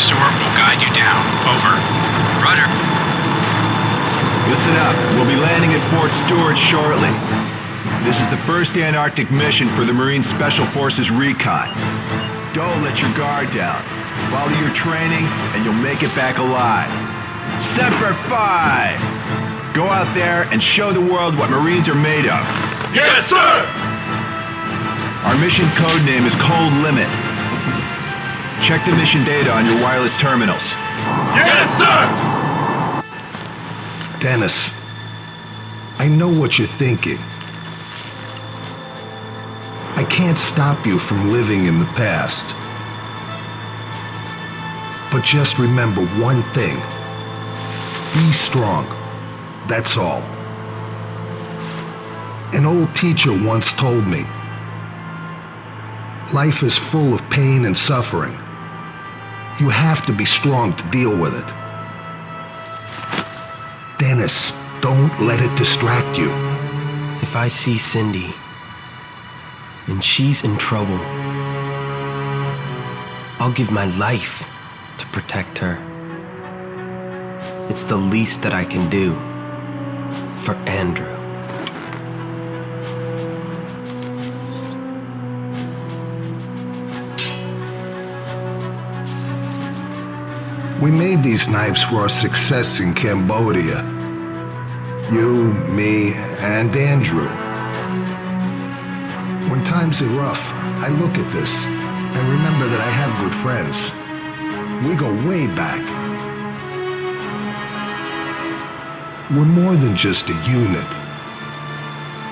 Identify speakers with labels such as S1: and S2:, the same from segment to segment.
S1: store will guide you down. Over.
S2: Roger.
S3: Listen up. We'll be landing at Fort Stewart shortly. This is the first Antarctic mission for the Marine Special Forces Recon. Don't let your guard down. Follow your training, and you'll make it back alive. Semper Fi! Go out there and show the world what Marines are made of.
S4: Yes, sir!
S3: Our mission code name is Cold Limit. Check the mission data on your wireless terminals.
S4: Yes, sir!
S5: Dennis, I know what you're thinking. I can't stop you from living in the past. But just remember one thing. Be strong. That's all. An old teacher once told me, life is full of pain and suffering. You have to be strong to deal with it. Dennis, don't let it distract you.
S6: If I see Cindy, and she's in trouble, I'll give my life to protect her. It's the least that I can do for Andrew.
S5: We made these knives for our success in Cambodia. You, me, and Andrew. When times are rough, I look at this and remember that I have good friends. We go way back. We're more than just a unit.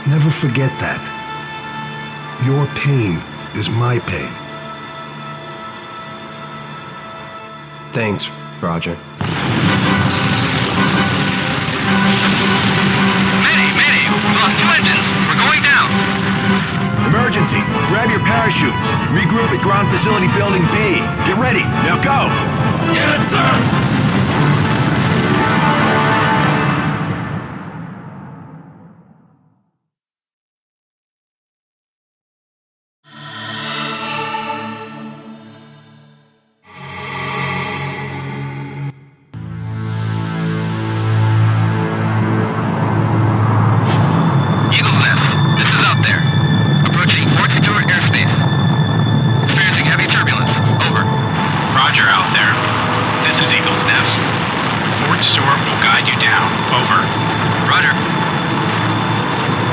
S5: Never forget that. Your pain is my pain.
S6: Thanks, Roger.
S2: Mayday! We lost 2 engines. We're going down.
S3: Emergency! Grab your parachutes. Regroup at Ground Facility Building B. Get ready. Now go!
S4: Yes, sir!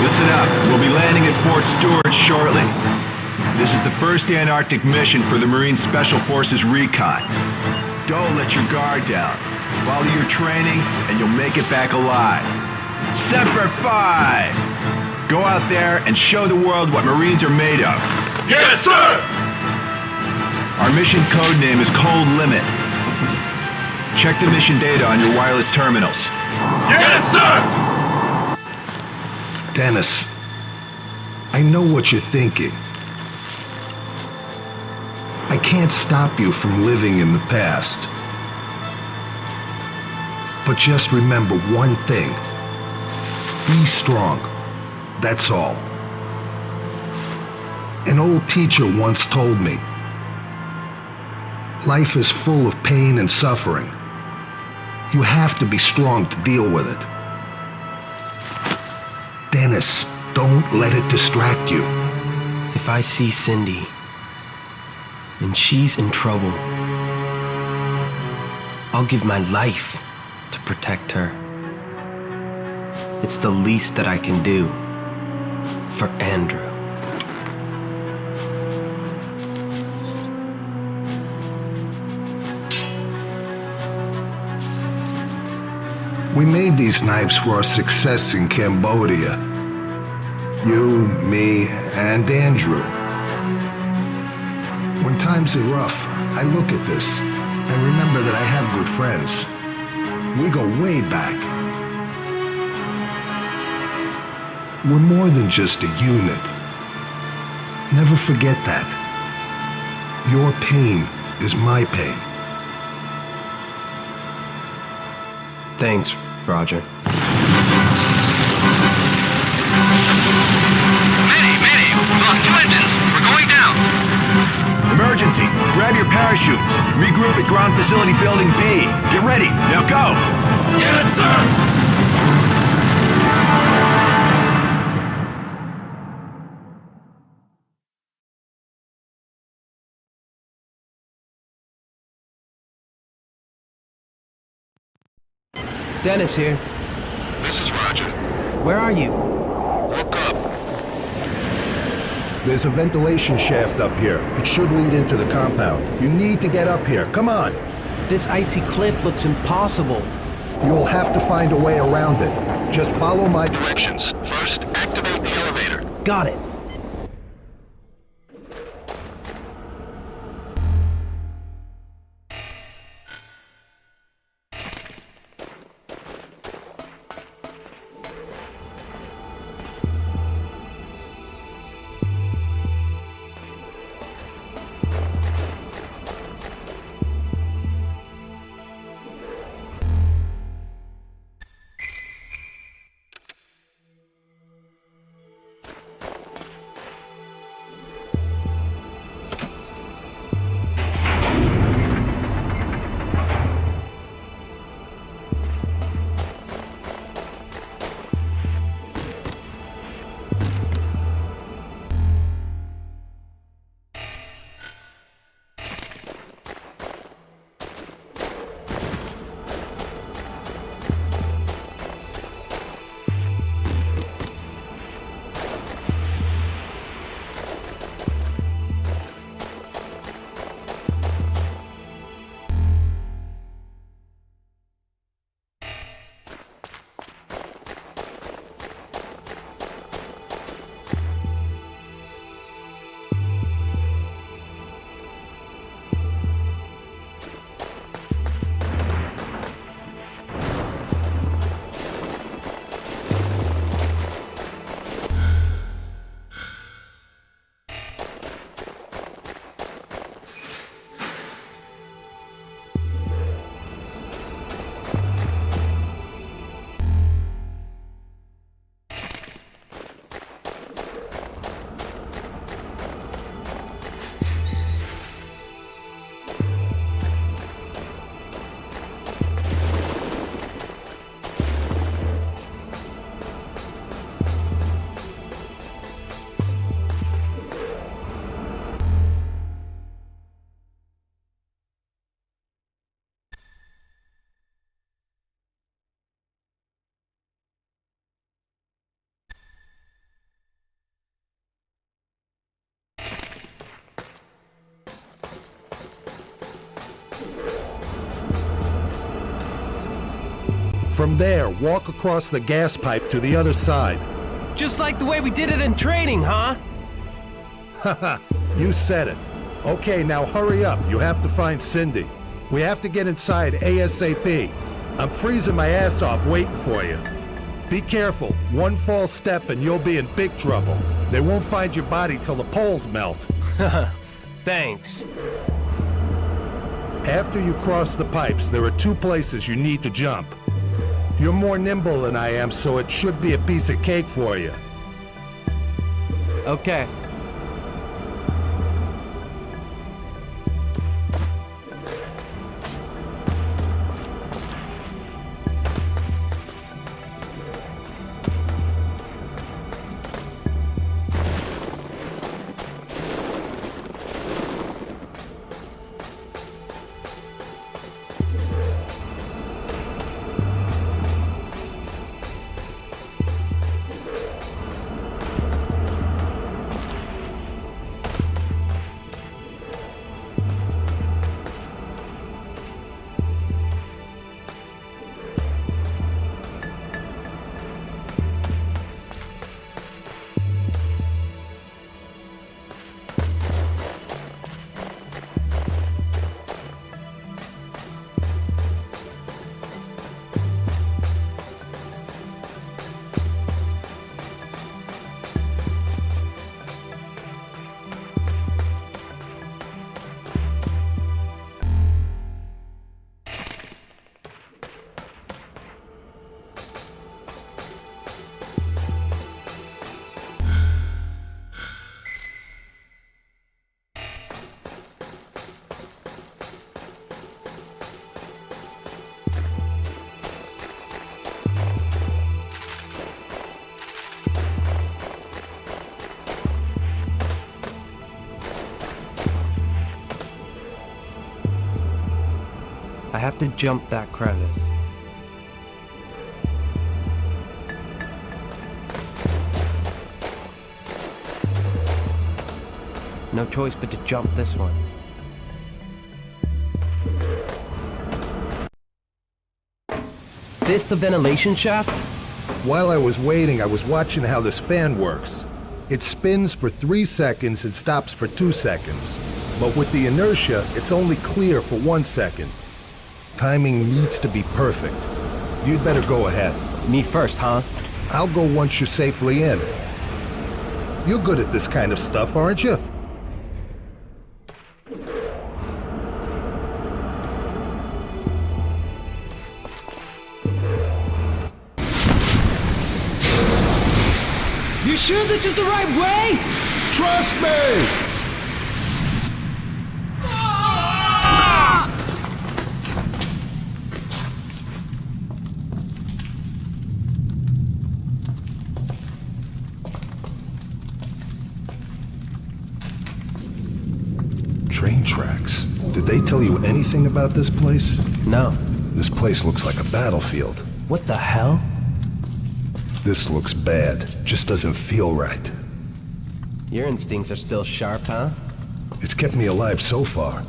S3: Listen up. We'll be landing at Fort Stewart shortly. This is the first Antarctic mission for the Marine Special Forces Recon. Don't let your guard down. Follow your training, and you'll make it back alive. Semper Fi! Go out there and show the world what Marines are made of.
S4: Yes, sir!
S3: Our mission code name is Cold Limit. Check the mission data on your wireless terminals.
S4: Yes, sir!
S5: Dennis, I know what you're thinking. I can't stop you from living in the past. But just remember one thing. Be strong. That's all. An old teacher once told me, life is full of pain and suffering. You have to be strong to deal with it. Dennis, don't let it distract you.
S6: If I see Cindy, and she's in trouble, I'll give my life to protect her. It's the least that I can do for Andrew.
S5: We made these knives for our success in Cambodia. You, me, and Andrew. When times are rough, I look at this and remember that I have good friends. We go way back. We're more than just a unit. Never forget that. Your pain is my pain.
S6: Thanks, Roger.
S2: Mayday! We lost 2 engines. We're going down.
S3: Emergency! Grab your parachutes. Regroup group at Ground Facility Building B. Get ready. Now go!
S4: Yes, sir!
S6: Dennis here.
S2: This is Roger.
S6: Where are you?
S2: Look up.
S5: There's a ventilation shaft up here. It should lead into the compound. You need to get up here. Come on.
S6: This icy cliff looks impossible.
S5: You'll have to find a way around it. Just follow my
S2: Directions. First, activate the elevator.
S6: Got it.
S5: From there, walk across the gas pipe to the other side.
S6: Just like the way we did it in training, huh?
S5: Haha, you said it. Okay, now hurry up. You have to find Cindy. We have to get inside ASAP. I'm freezing my ass off waiting for you. Be careful. One false step and you'll be in big trouble. They won't find your body till the poles melt.
S6: Thanks.
S5: After you cross the pipes, there are two places you need to jump. You're more nimble than I am, so it should be a piece of cake for you.
S6: Okay. I have to jump that crevice. No choice but to jump this one. This the ventilation shaft?
S5: While I was waiting, I was watching how this fan works. It spins for 3 seconds and stops for 2 seconds. But with the inertia, it's only clear for 1 second. Timing needs to be perfect. You'd better go ahead.
S6: Me first, huh?
S5: I'll go once you're safely in. You're good at this kind of stuff, aren't you?
S4: You sure this is the right way?
S5: Trust me! Train tracks. Did they tell you anything about this place?
S6: No.
S5: This place looks like a battlefield.
S6: What the hell?
S5: This looks bad. Just doesn't feel right.
S6: Your instincts are still sharp, huh?
S5: It's kept me alive so far.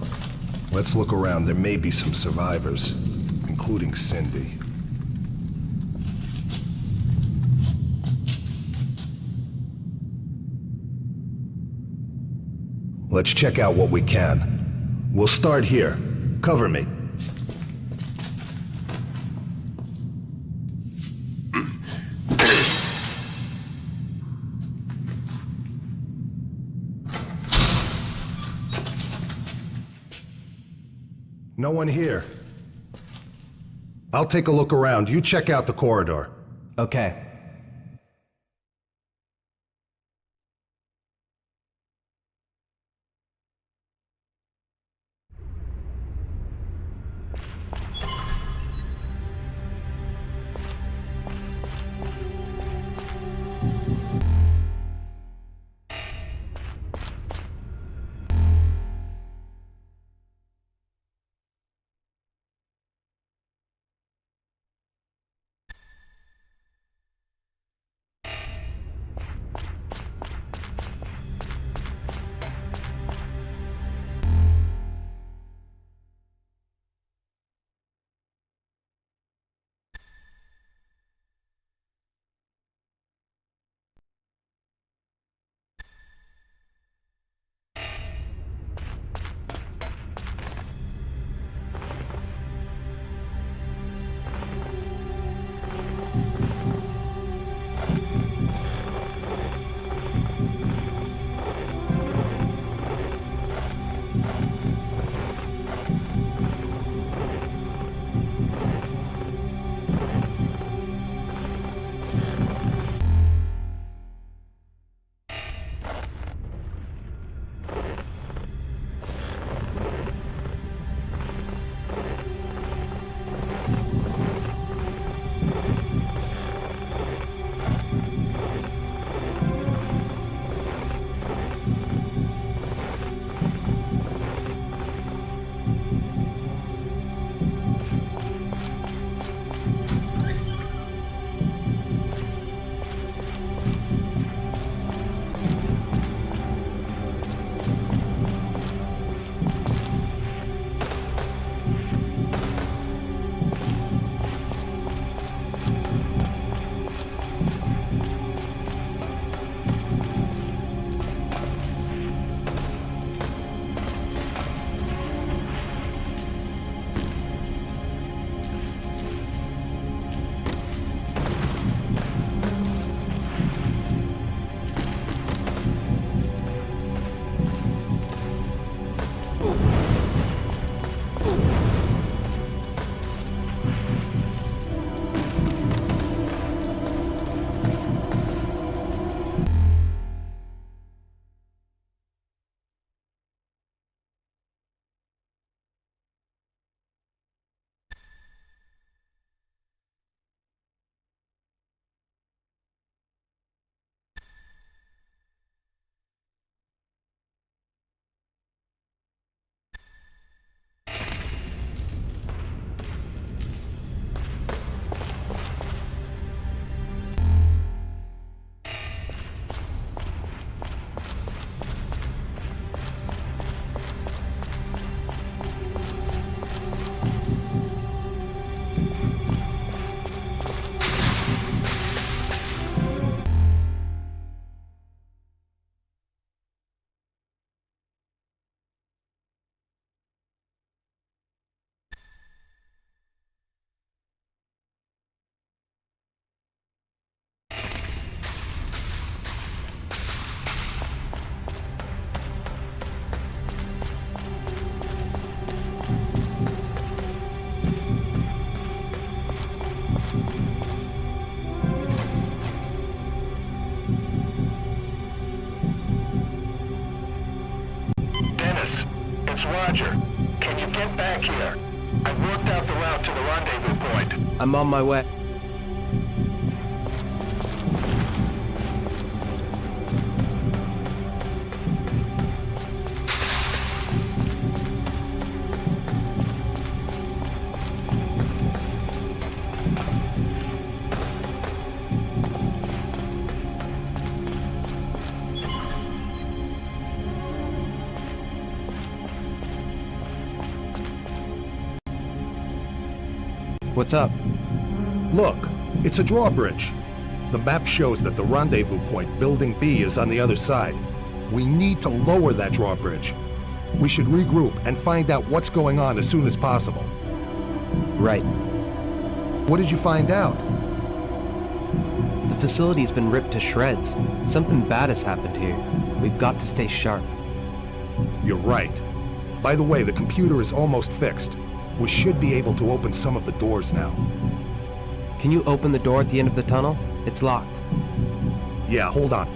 S5: Let's look around. There may be some survivors, including Cindy. Let's check out what we can. We'll start here. Cover me. No one here. I'll take a look around. You check out the corridor.
S6: Okay.
S2: is Roger. Can you get back here? I've worked out the route to the rendezvous point.
S6: I'm on my way. What's up?
S5: Look, it's a drawbridge. The map shows that the rendezvous point, Building B, is on the other side. We need to lower that drawbridge. We should regroup and find out what's going on as soon as possible.
S6: Right.
S5: What did you find out?
S6: The facility's been ripped to shreds. Something bad has happened here. We've got to stay sharp.
S5: You're right. By the way, the computer is almost fixed. We should be able to open some of the doors now.
S6: Can you open the door at the end of the tunnel? It's locked.
S5: Yeah, hold on.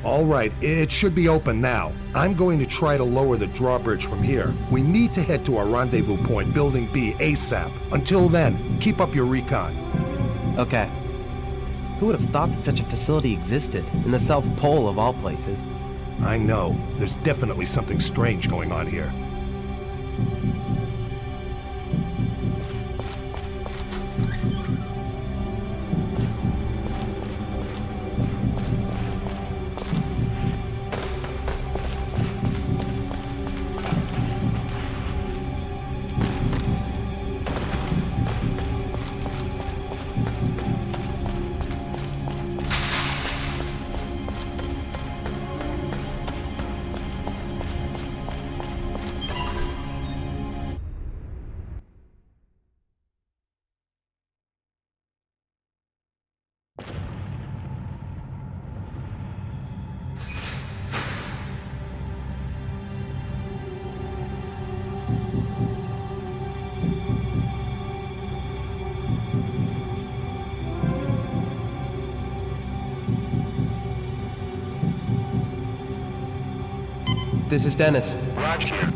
S5: All right, it should be open now. I'm going to try to lower the drawbridge from here. We need to head to our rendezvous point, Building B, ASAP. Until then, keep up your recon.
S6: Okay. Who would have thought that such a facility existed in the South Pole of all places?
S5: I know. There's definitely something strange going on here.
S6: This is Dennis.
S2: Raj here.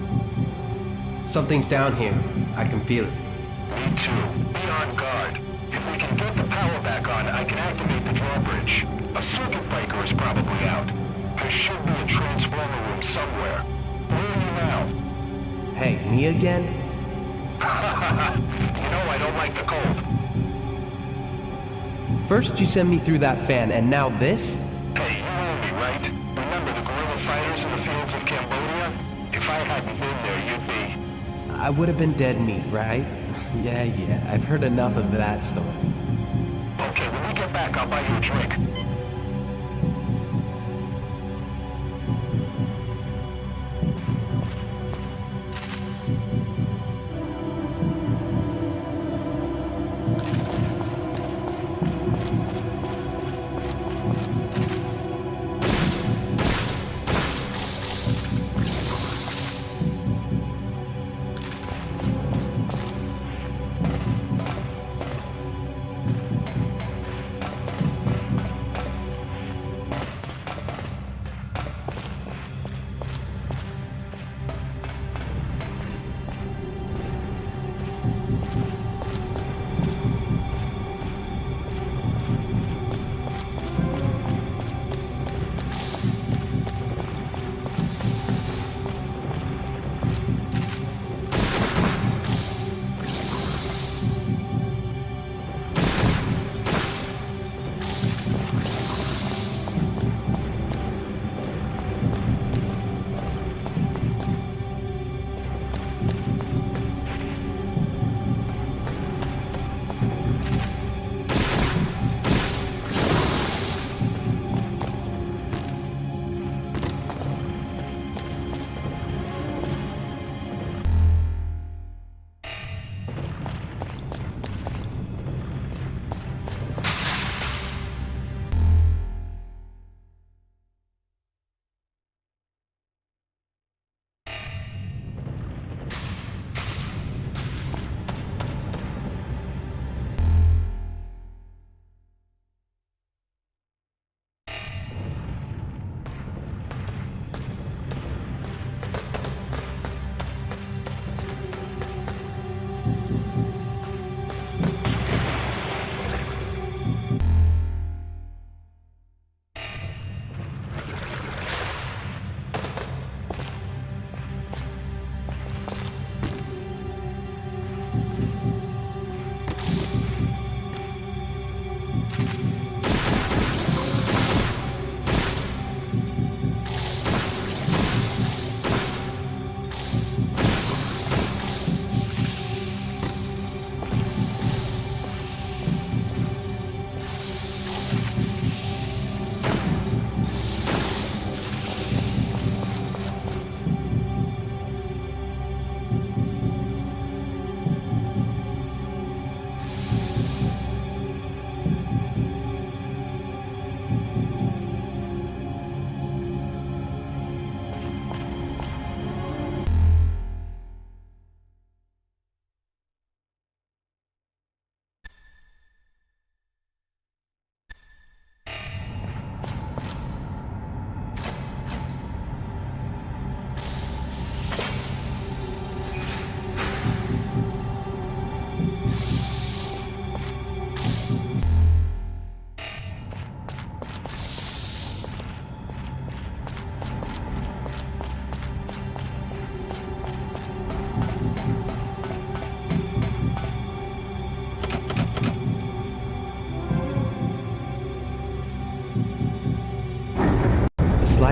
S6: Something's down here. I can feel it.
S2: Me too. Be on guard. If we can get the power back on, I can activate the drawbridge. A circuit breaker is probably out. There should be a transformer room somewhere. Where are you now?
S6: Hey, me again?
S2: You know I don't like the cold.
S6: First you send me through that fan, and now this?
S2: Hey, you know me, right? Remember the guerrilla fighters in the fields of Cambodia? If I hadn't been there, you'd be...
S6: I would have been dead meat, right? Yeah, I've heard enough of that story.
S2: Okay, when we get back, I'll buy you a drink.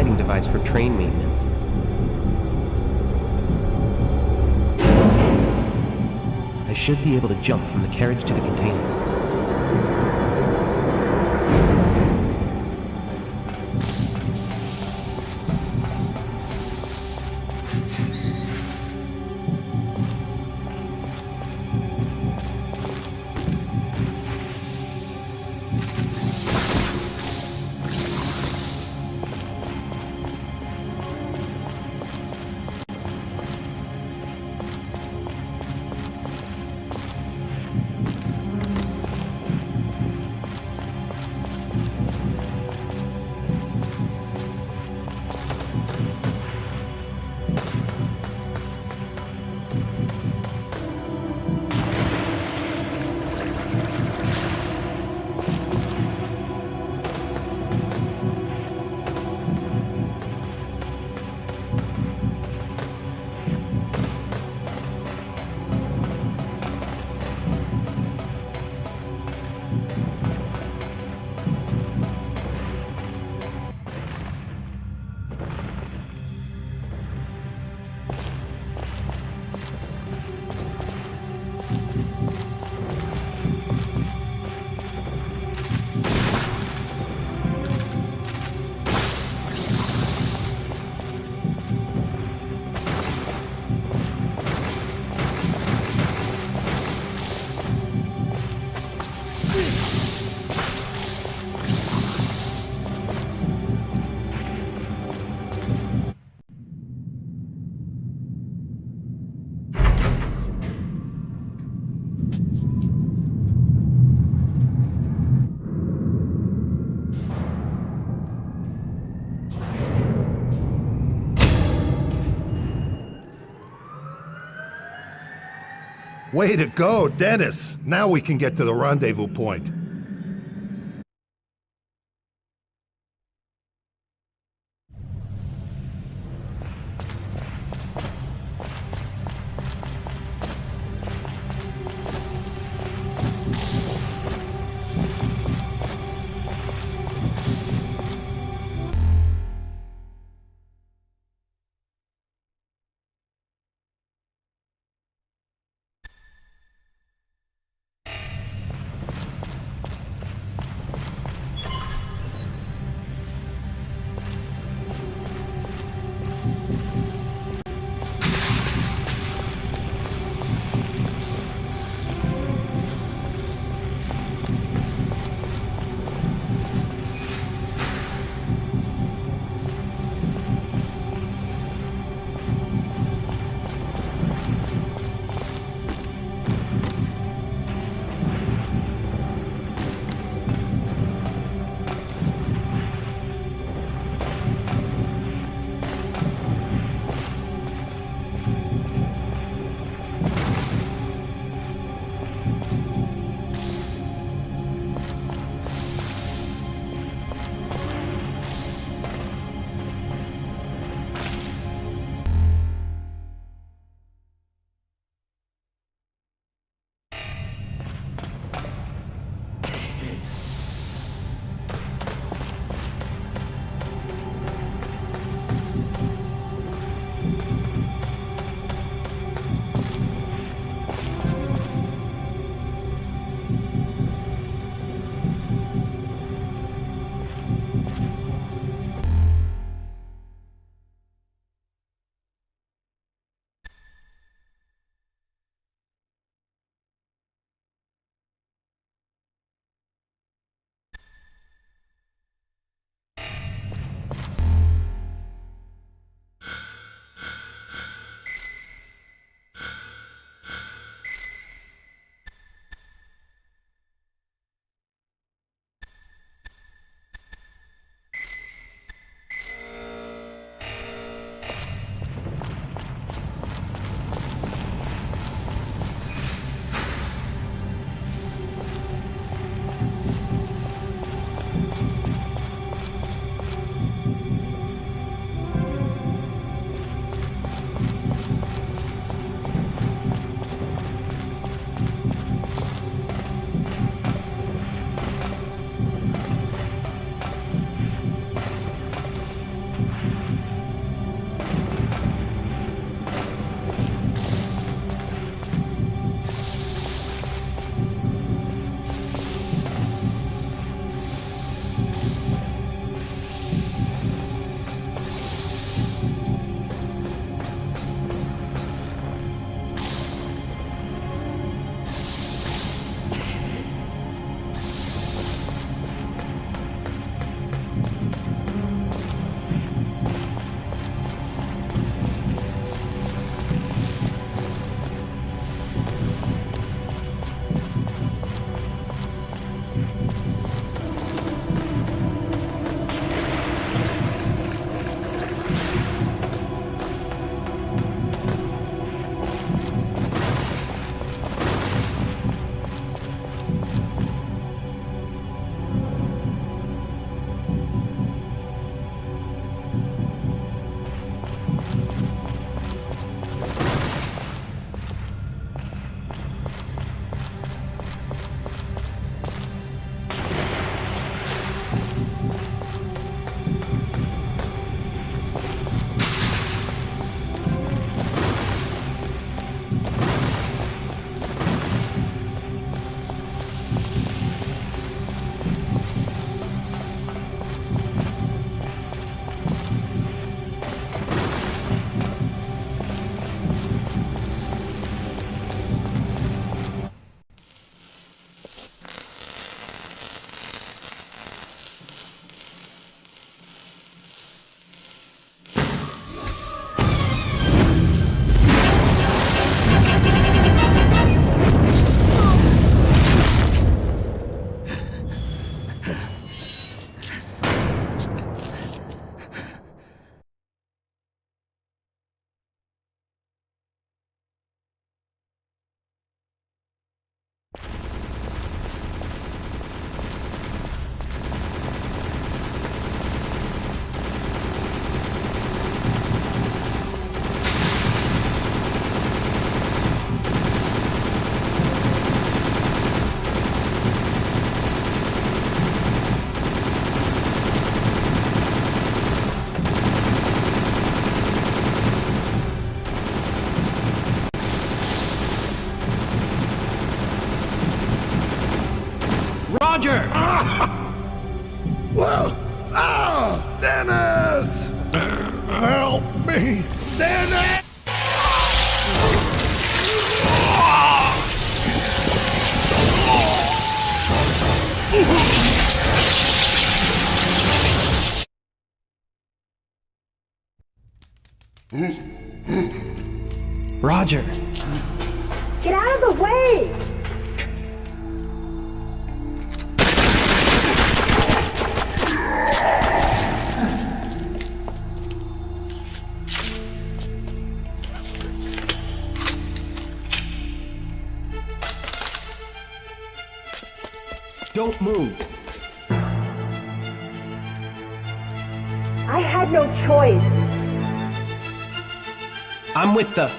S6: loading device for train maintenance. I should be able to jump from the carriage to the container.
S5: Way to go, Dennis! Now we can get to the rendezvous point. Dennis! Help me! Dennis!
S6: Roger.
S7: Get out of the way!
S6: Don't move.
S7: I had no choice.
S6: I'm with the...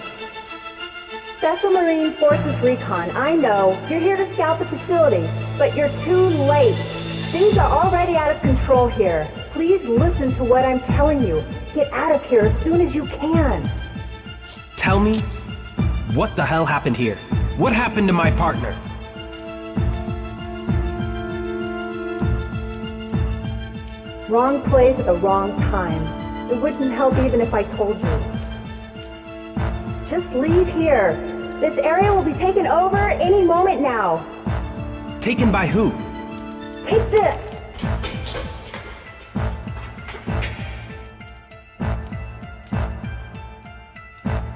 S7: Special Marine Forces Recon, I know. You're here to scout the facility, but you're too late. Things are already out of control here. Please listen to what I'm telling you. Get out of here as soon as you can.
S6: Tell me, what the hell happened here? What happened to my partner?
S7: Wrong place at the wrong time. It wouldn't help even if I told you. Just leave here. This area will be taken over any moment now.
S6: Taken by who?
S7: Take this!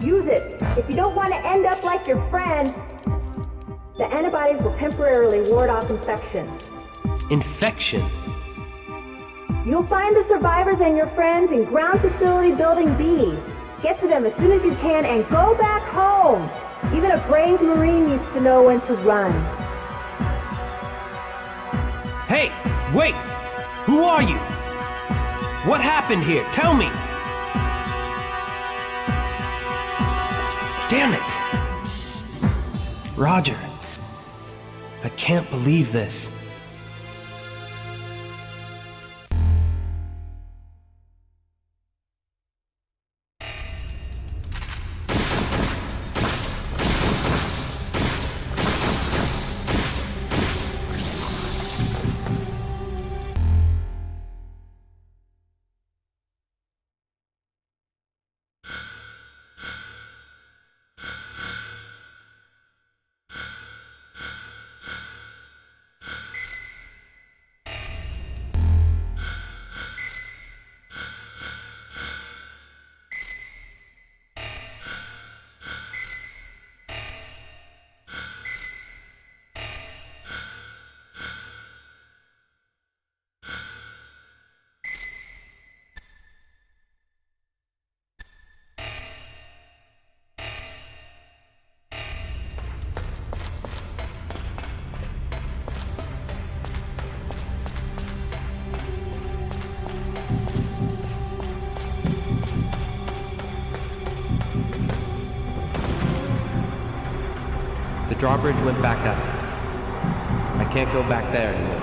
S7: Use it. If you don't want to end up like your friend, the antibodies will temporarily ward off infection.
S6: Infection?
S7: You'll find the survivors and your friends in Ground Facility Building B. Get to them as soon as you can and go back home. Even a brave Marine needs to know when to run.
S6: Hey, wait! Who are you? What happened here? Tell me! Damn it! Roger, I can't believe this. The drawbridge went back up. I can't go back there anymore.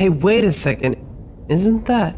S6: Hey, wait a second. Isn't that...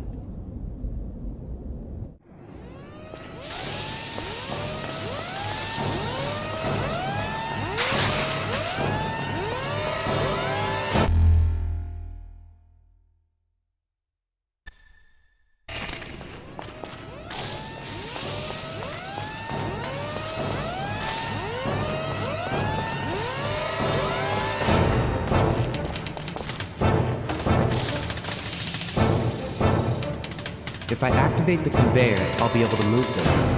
S6: If I activate the conveyor, I'll be able to move them.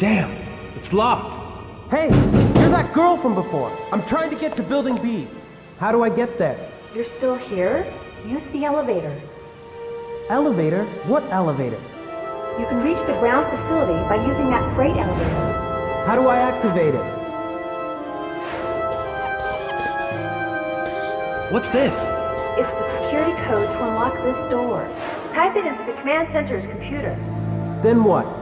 S6: Damn, it's locked.
S8: Hey, you're that girl from before. I'm trying to get to Building B. How do I get there?
S7: You're still here? Use the elevator.
S8: Elevator? What elevator?
S7: You can reach the ground facility by using that freight elevator.
S8: How do I activate it?
S6: What's this?
S7: It's the security code to unlock this door. Type it into the command center's computer.
S8: Then what?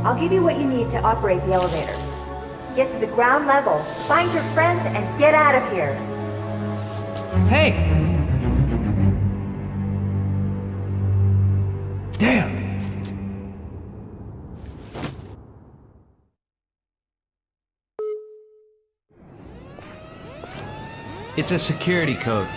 S7: I'll give you what you need to operate the elevator. Get to the ground level, find your friends, and get out of here.
S6: Hey! Damn! It's a security code.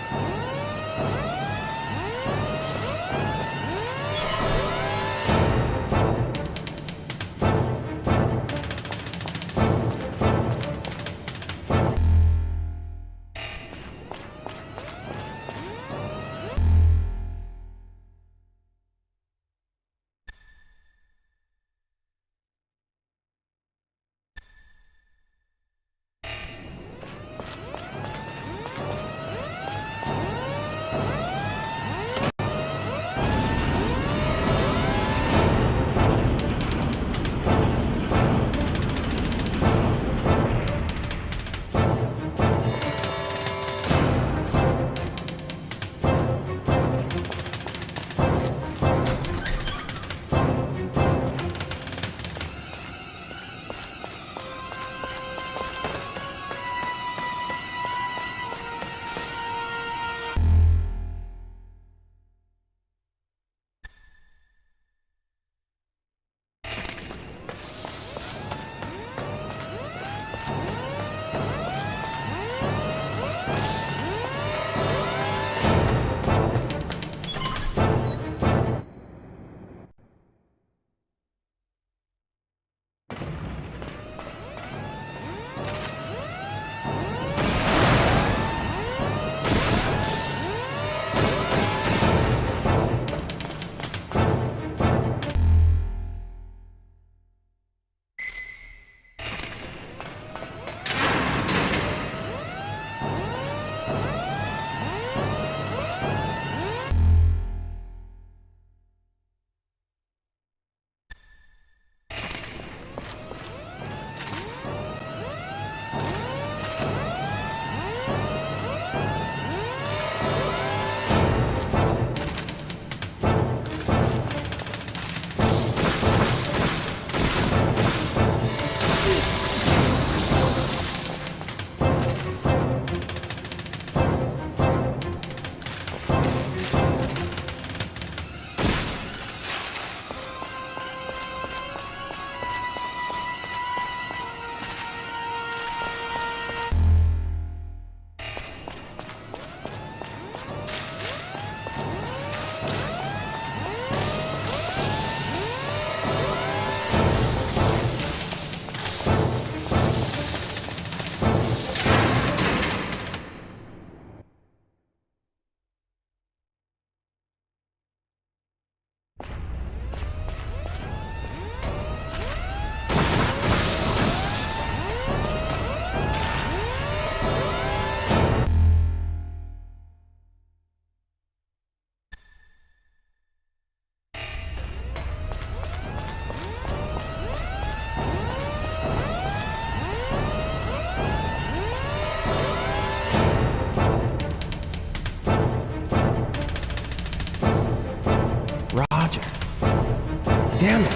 S6: Damn it!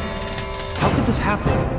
S6: How could this happen?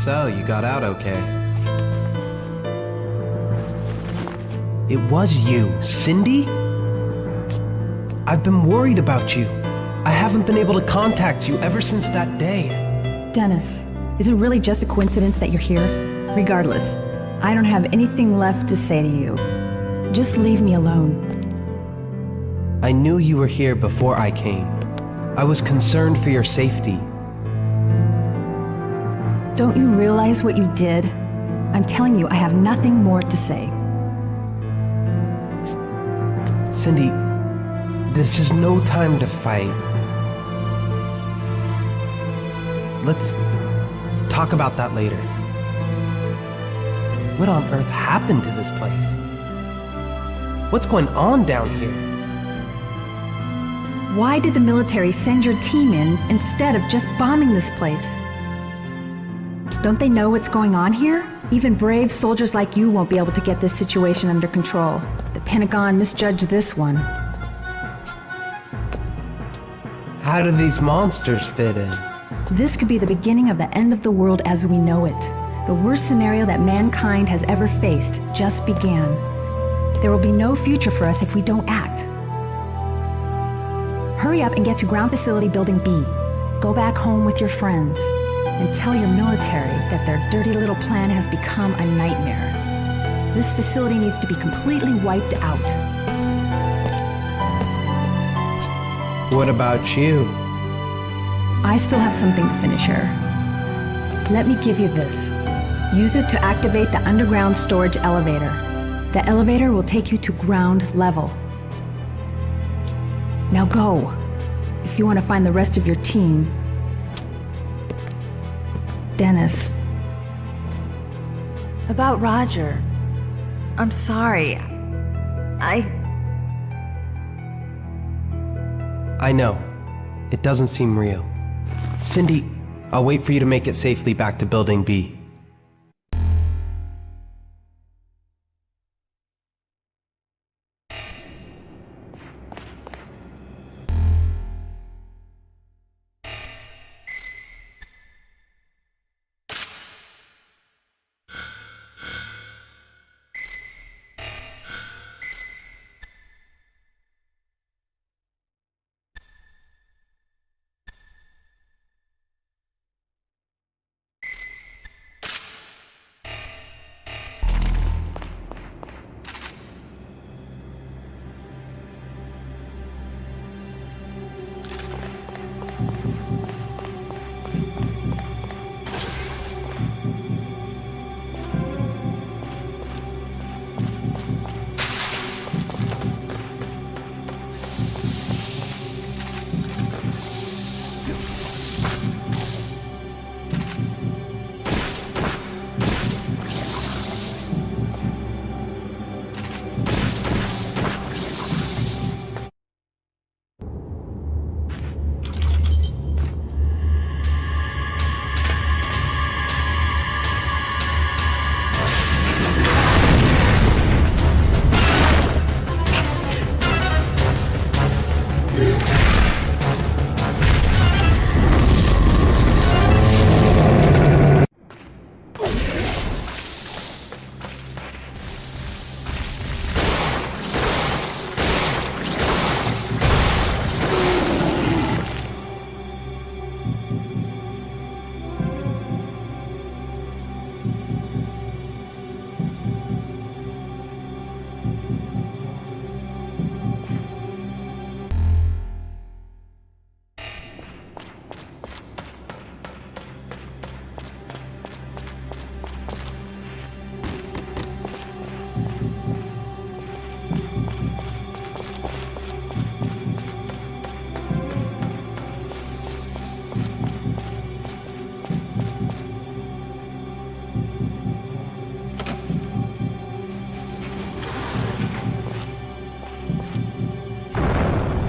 S6: So, you got out okay. It was you, Cindy? I've been worried about you. I haven't been able to contact you ever since that day.
S9: Dennis, is it really just a coincidence that you're here? Regardless, I don't have anything left to say to you. Just leave me alone.
S6: I knew you were here before I came. I was concerned for your safety.
S9: Don't you realize what you did? I'm telling you, I have nothing more to say.
S6: Cindy, this is no time to fight. Let's talk about that later. What on earth happened to this place? What's going on down here?
S9: Why did the military send your team in instead of just bombing this place? Don't they know what's going on here? Even brave soldiers like you won't be able to get this situation under control. The Pentagon misjudged this one.
S6: How do these monsters fit in?
S9: This could be the beginning of the end of the world as we know it. The worst scenario that mankind has ever faced just began. There will be no future for us if we don't act. Hurry up and get to Ground Facility Building B. Go back home with your friends and tell your military that their dirty little plan has become a nightmare. This facility needs to be completely wiped out.
S6: What about you?
S9: I still have something to finish here. Let me give you this. Use it to activate the underground storage elevator. The elevator will take you to ground level. Now go, if you want to find the rest of your team. Dennis. About Roger. I'm sorry.
S6: I know. It doesn't seem real. Cindy, I'll wait for you to make it safely back to Building B.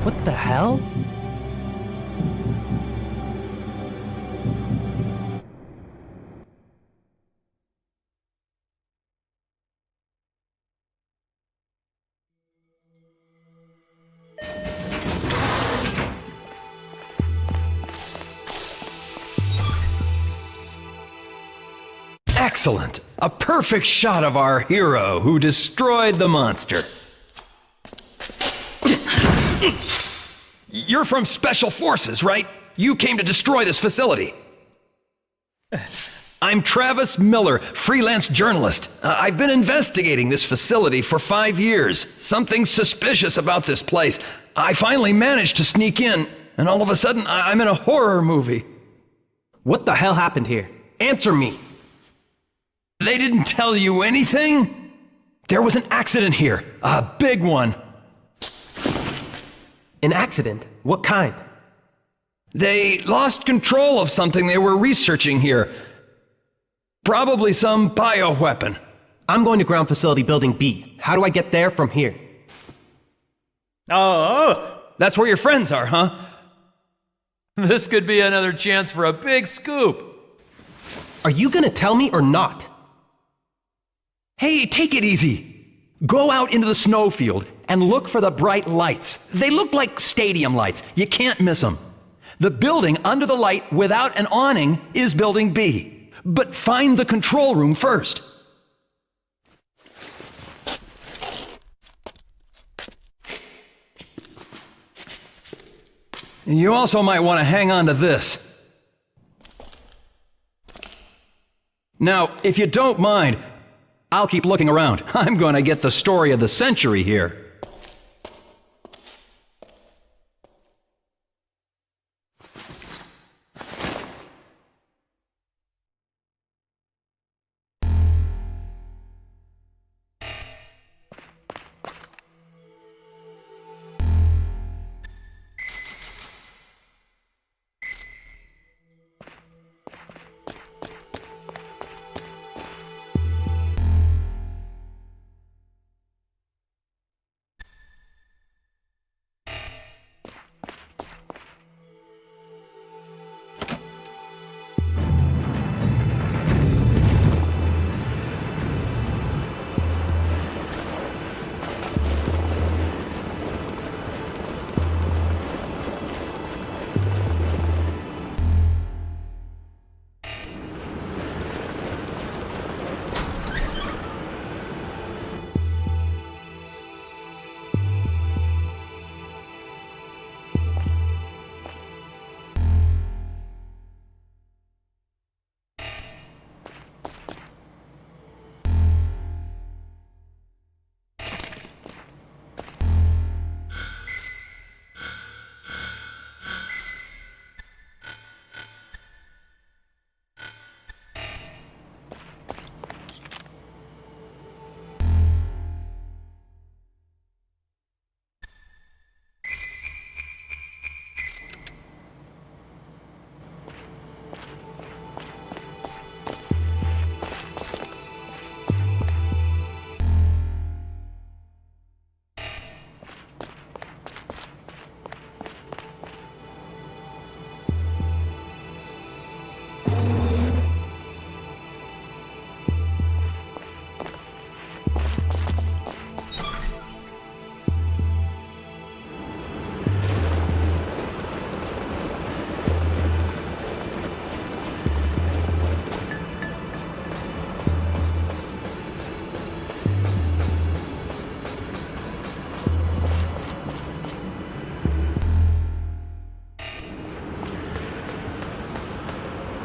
S6: What the hell?
S10: Excellent. A perfect shot of our hero who destroyed the monster. You're from Special Forces, right? You came to destroy this facility. I'm Travis Miller, freelance journalist. I've been investigating this facility for 5 years. Something suspicious about this place. I finally managed to sneak in, and all of a sudden, I'm in a horror movie.
S6: What the hell happened here? Answer me!
S10: They didn't tell you anything? There was an accident here. A big one.
S6: An accident? What kind?
S10: They lost control of something they were researching here. Probably some bioweapon.
S6: I'm going to ground facility building B. How do I get there from here?
S11: Oh,
S10: That's where your friends are, huh?
S11: this could be another chance for a big scoop.
S6: Are you gonna tell me or not?
S10: Hey, take it easy. Go out into the snowfield and look for the bright lights. They look like stadium lights. You can't miss them. The building under the light without an awning is Building B. But find the control room first. You also might want to hang on to this. Now, if you don't mind, I'll keep looking around. I'm going to get the story of the century here.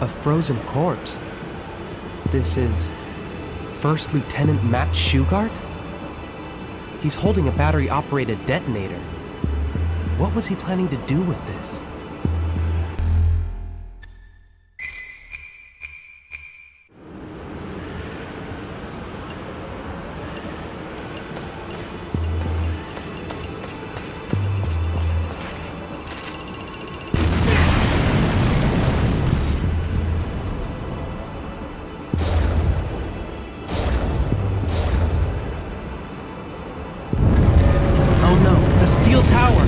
S6: A frozen corpse. This is First Lieutenant Matt Shugart? He's holding a battery-operated detonator. What was he planning to do with this? Oh no, the steel tower!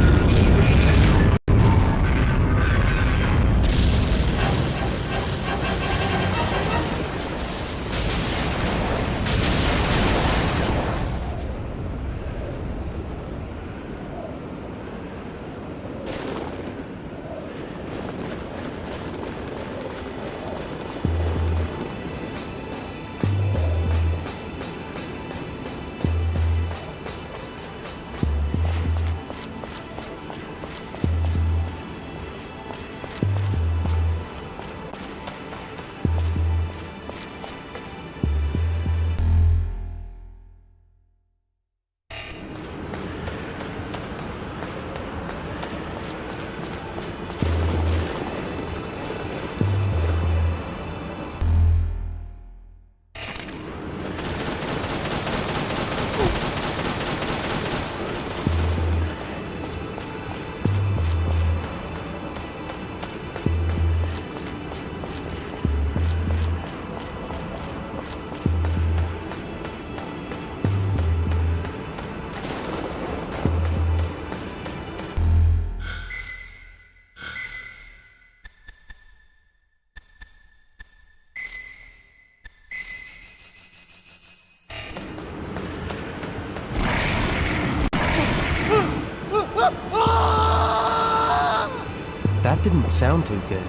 S6: That didn't sound too good.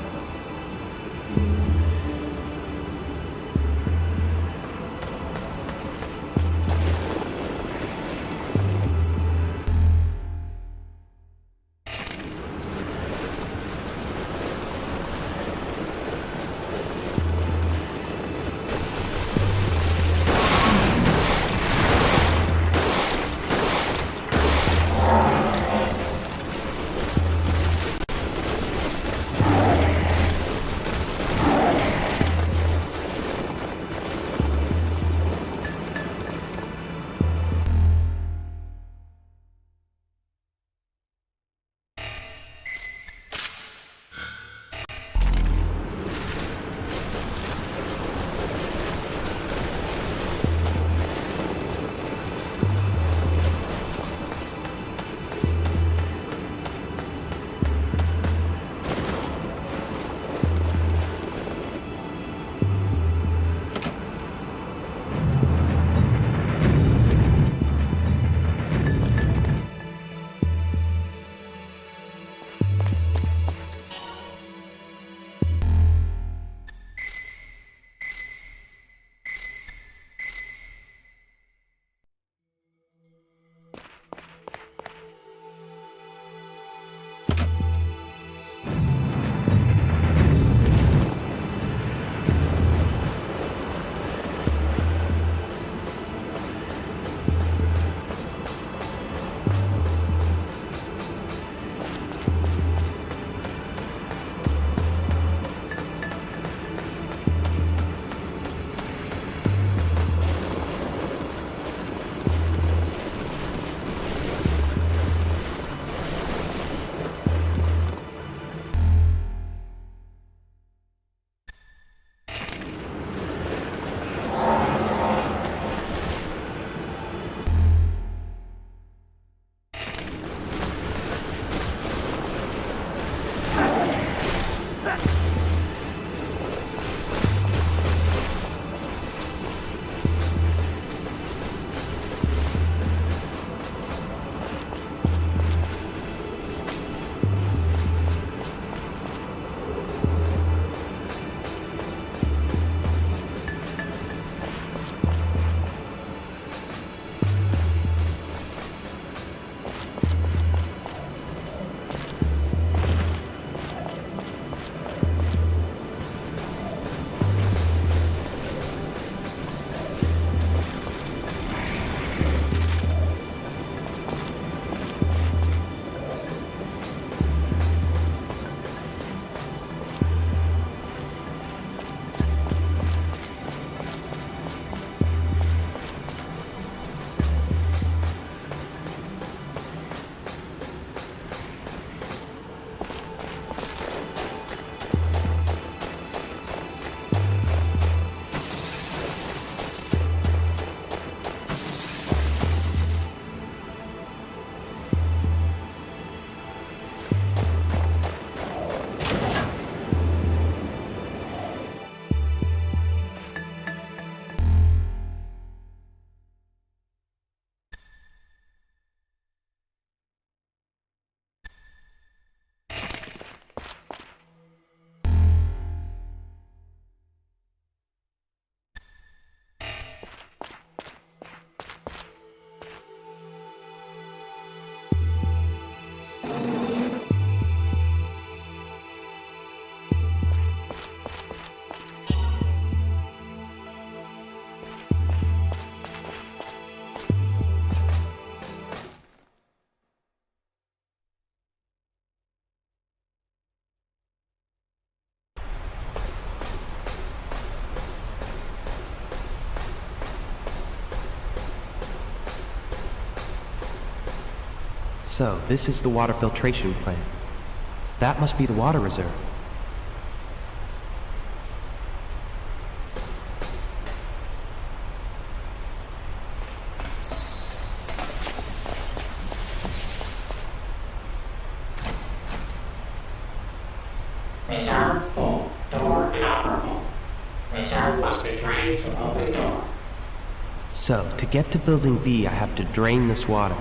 S6: So, this is the water filtration plant. That must be the water reserve.
S12: Reserve full. Door inoperable. Reserve must be drained to open door.
S6: So, to get to Building B, I have to drain this water.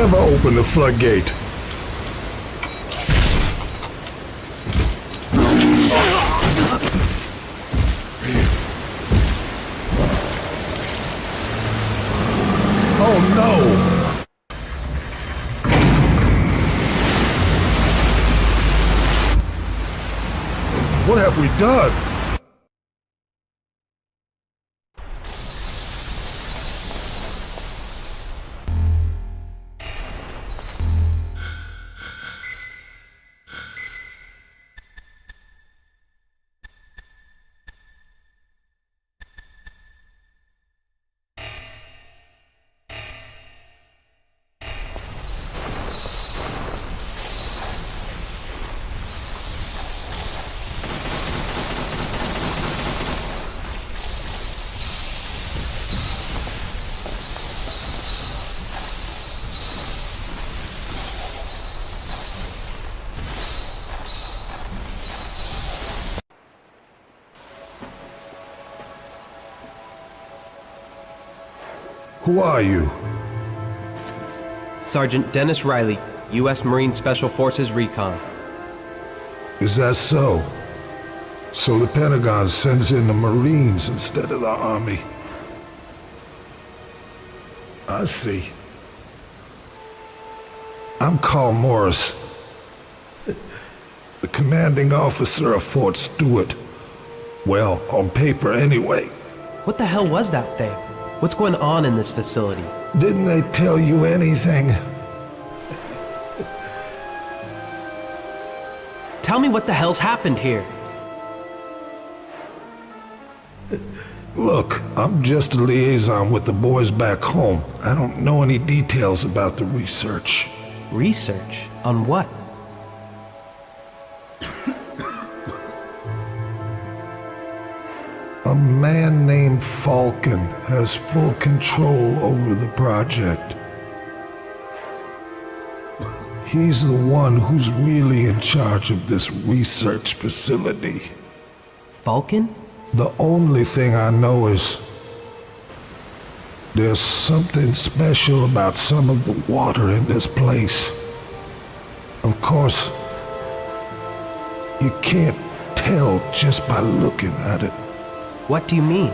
S5: never open the floodgate. Oh no! What have we done? Who are you?
S6: Sergeant Dennis Riley, U.S. Marine Special Forces Recon.
S5: Is that so? So the Pentagon sends in the Marines instead of the Army. I see. I'm Carl Morris, the commanding officer of Fort Stewart. Well, on paper anyway.
S6: What the hell was that thing? What's going on in this facility?
S5: Didn't they tell you anything?
S6: Tell me what the hell's happened here.
S5: Look, I'm just a liaison with the boys back home. I don't know any details about the research.
S6: Research? On what?
S5: A man named Falcon has full control over the project. He's the one who's really in charge of this research facility.
S6: Falcon?
S5: The only thing I know is there's something special about some of the water in this place. Of course, you can't tell just by looking at it.
S6: What do you mean?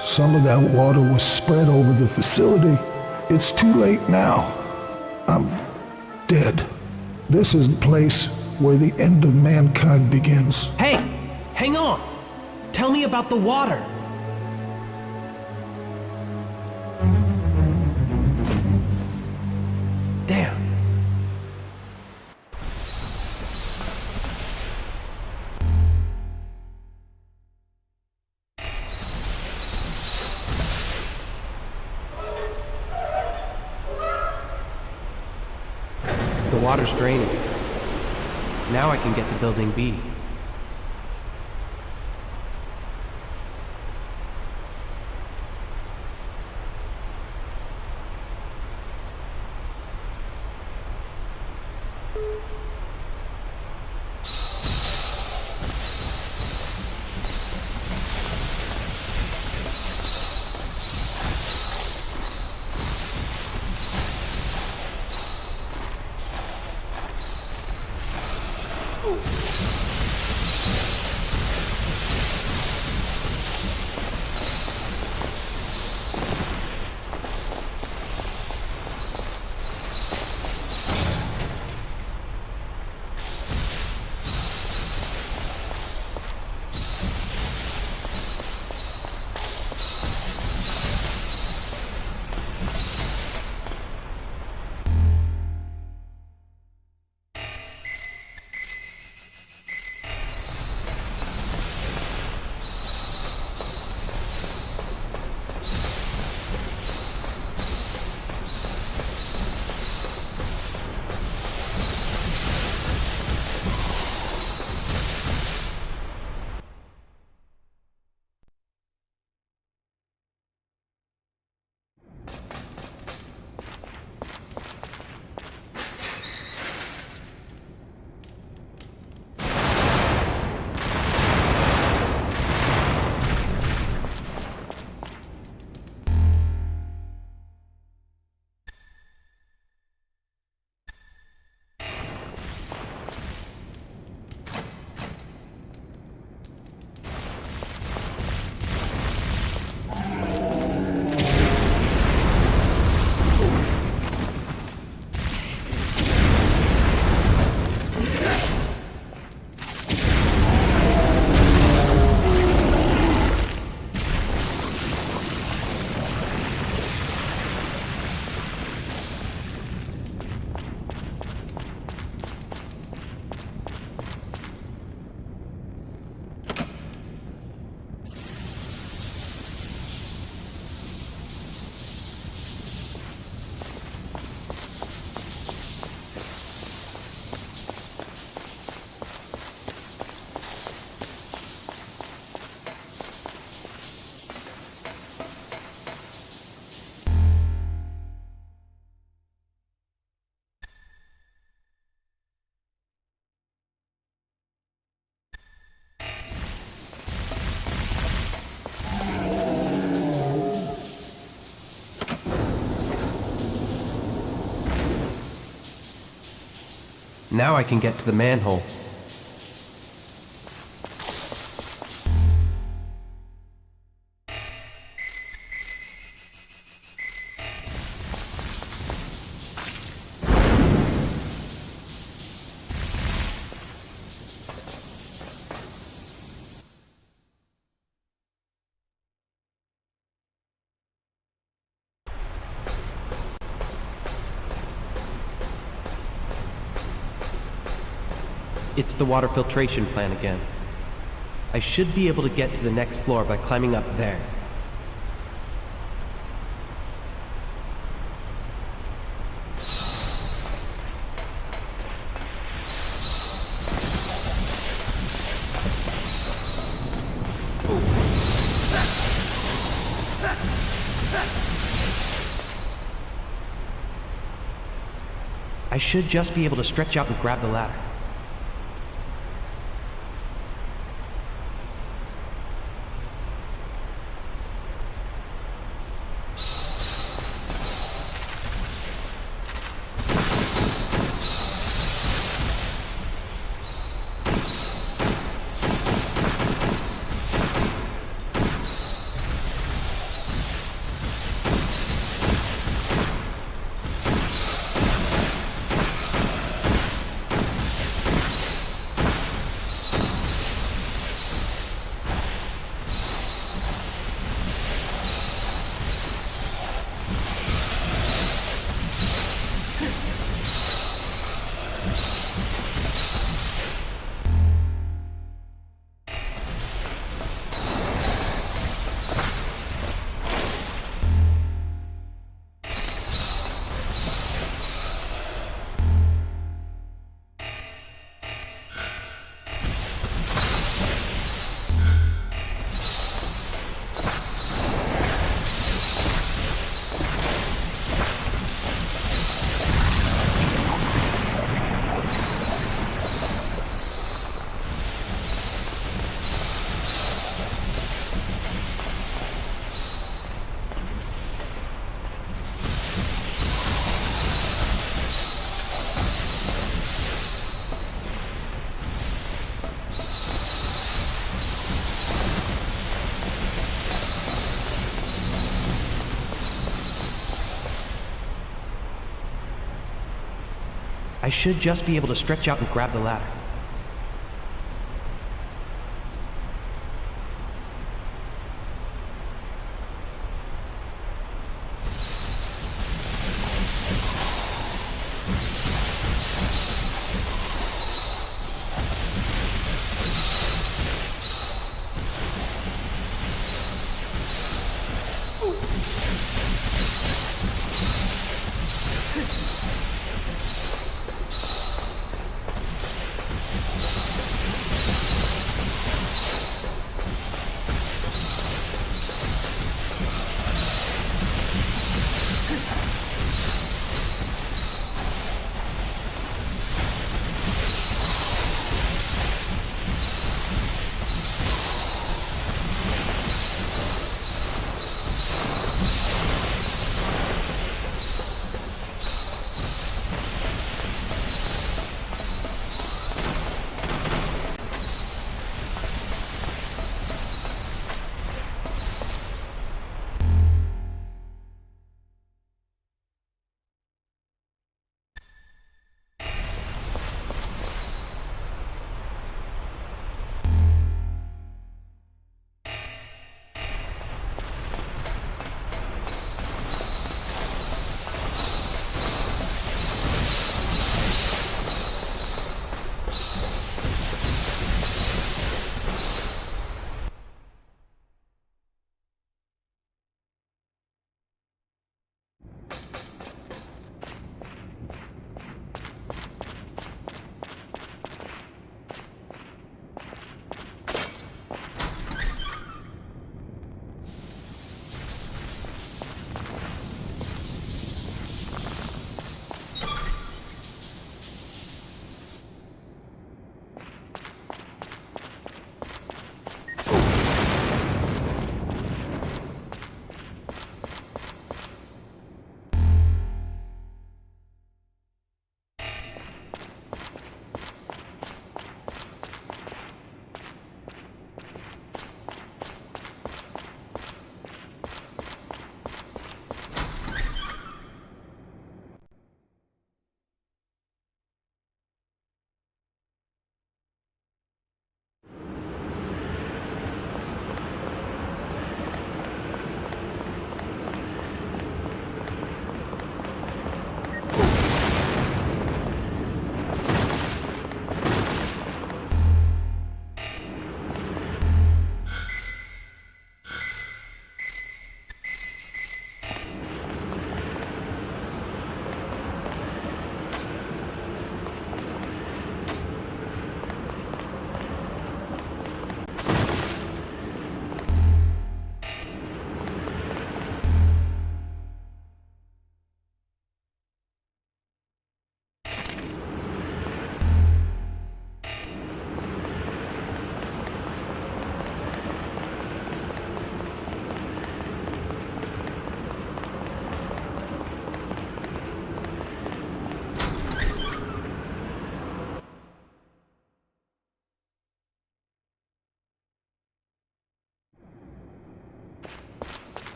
S5: Some of that water was spread over the facility. It's too late now. I'm dead. This is the place where the end of mankind begins.
S6: Hey, hang on. Tell me about the water. Damn. The water's draining. Now I can get to Building B. Now I can get to the manhole. It's the water filtration plant again. I should be able to get to the next floor by climbing up there. I should just be able to stretch out and grab the ladder. I should just be able to stretch out and grab the ladder.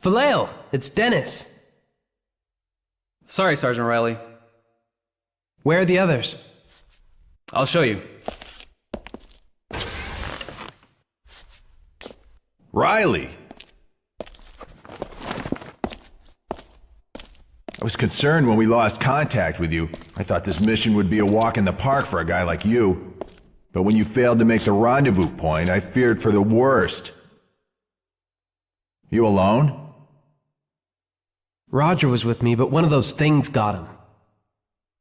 S6: Vallejo, it's Dennis.
S11: Sorry, Sergeant Riley.
S6: Where are the others?
S11: I'll show you.
S3: Riley! I was concerned when we lost contact with you. I thought this mission would be a walk in the park for a guy like you. But when you failed to make the rendezvous point, I feared for the worst. You alone?
S6: Roger was with me, but one of those things got him.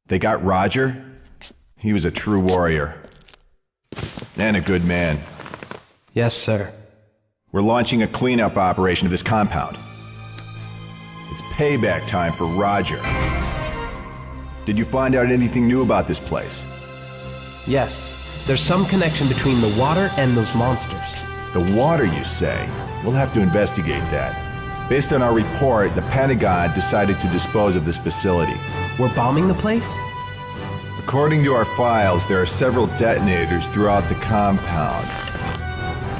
S3: They got Roger? He was a true warrior. And a good man.
S6: Yes, sir.
S3: We're launching a cleanup operation of this compound. It's payback time for Roger. Did you find out anything new about this place?
S6: Yes. There's some connection between the water and those monsters.
S3: The water, you say? We'll have to investigate that. Based on our report, the Pentagon decided to dispose of this facility.
S6: We're bombing the place?
S3: According to our files, there are several detonators throughout the compound.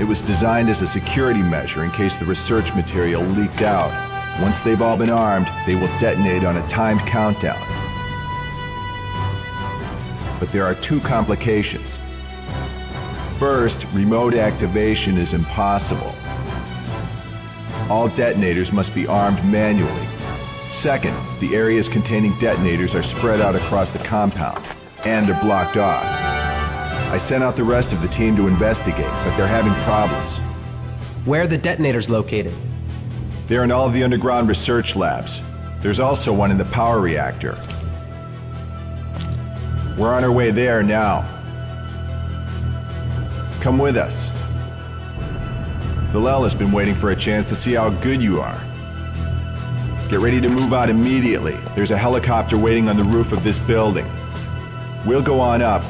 S3: It was designed as a security measure in case the research material leaked out. Once they've all been armed, they will detonate on a timed countdown. But there are two complications. First, remote activation is impossible. All detonators must be armed manually. Second, the areas containing detonators are spread out across the compound, and they're blocked off. I sent out the rest of the team to investigate, but they're having problems.
S6: Where are the detonators located?
S3: They're in all of the underground research labs. There's also one in the power reactor. We're on our way there now. Come with us. Villel has been waiting for a chance to see how good you are. Get ready to move out immediately. There's a helicopter waiting on the roof of this building. We'll go on up.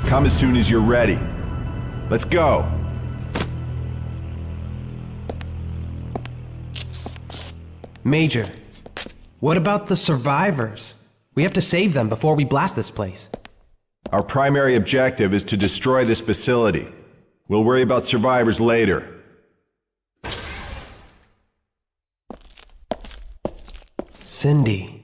S3: Come as soon as you're ready. Let's go.
S6: Major, what about the survivors? We have to save them before we blast this place.
S3: Our primary objective is to destroy this facility. We'll worry about survivors later.
S6: Cindy.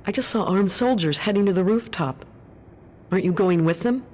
S13: I just saw armed soldiers heading to the rooftop. Aren't you going with them?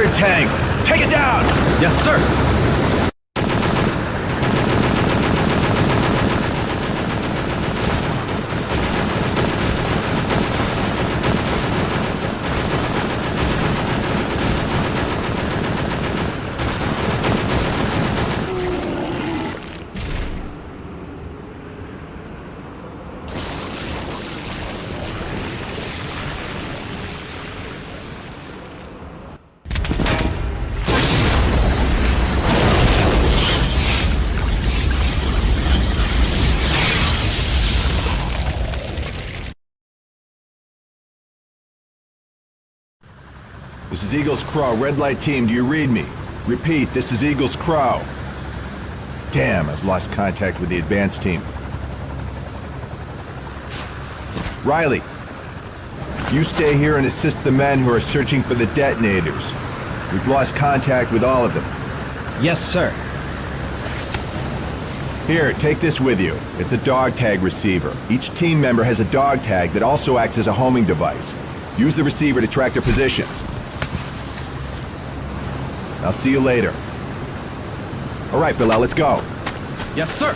S3: water tank! Take it down!
S10: Yes, sir!
S3: This is Eagles Crow, red light team, do you read me? Repeat, this is Eagles Crow. Damn, I've lost contact with the advance team. Riley, you stay here and assist the men who are searching for the detonators. We've lost contact with all of them.
S6: Yes, sir.
S3: Here, take this with you. It's a dog tag receiver. Each team member has a dog tag that also acts as a homing device. Use the receiver to track their positions. I'll see you later. All right, Bilal, let's go.
S10: Yes, sir!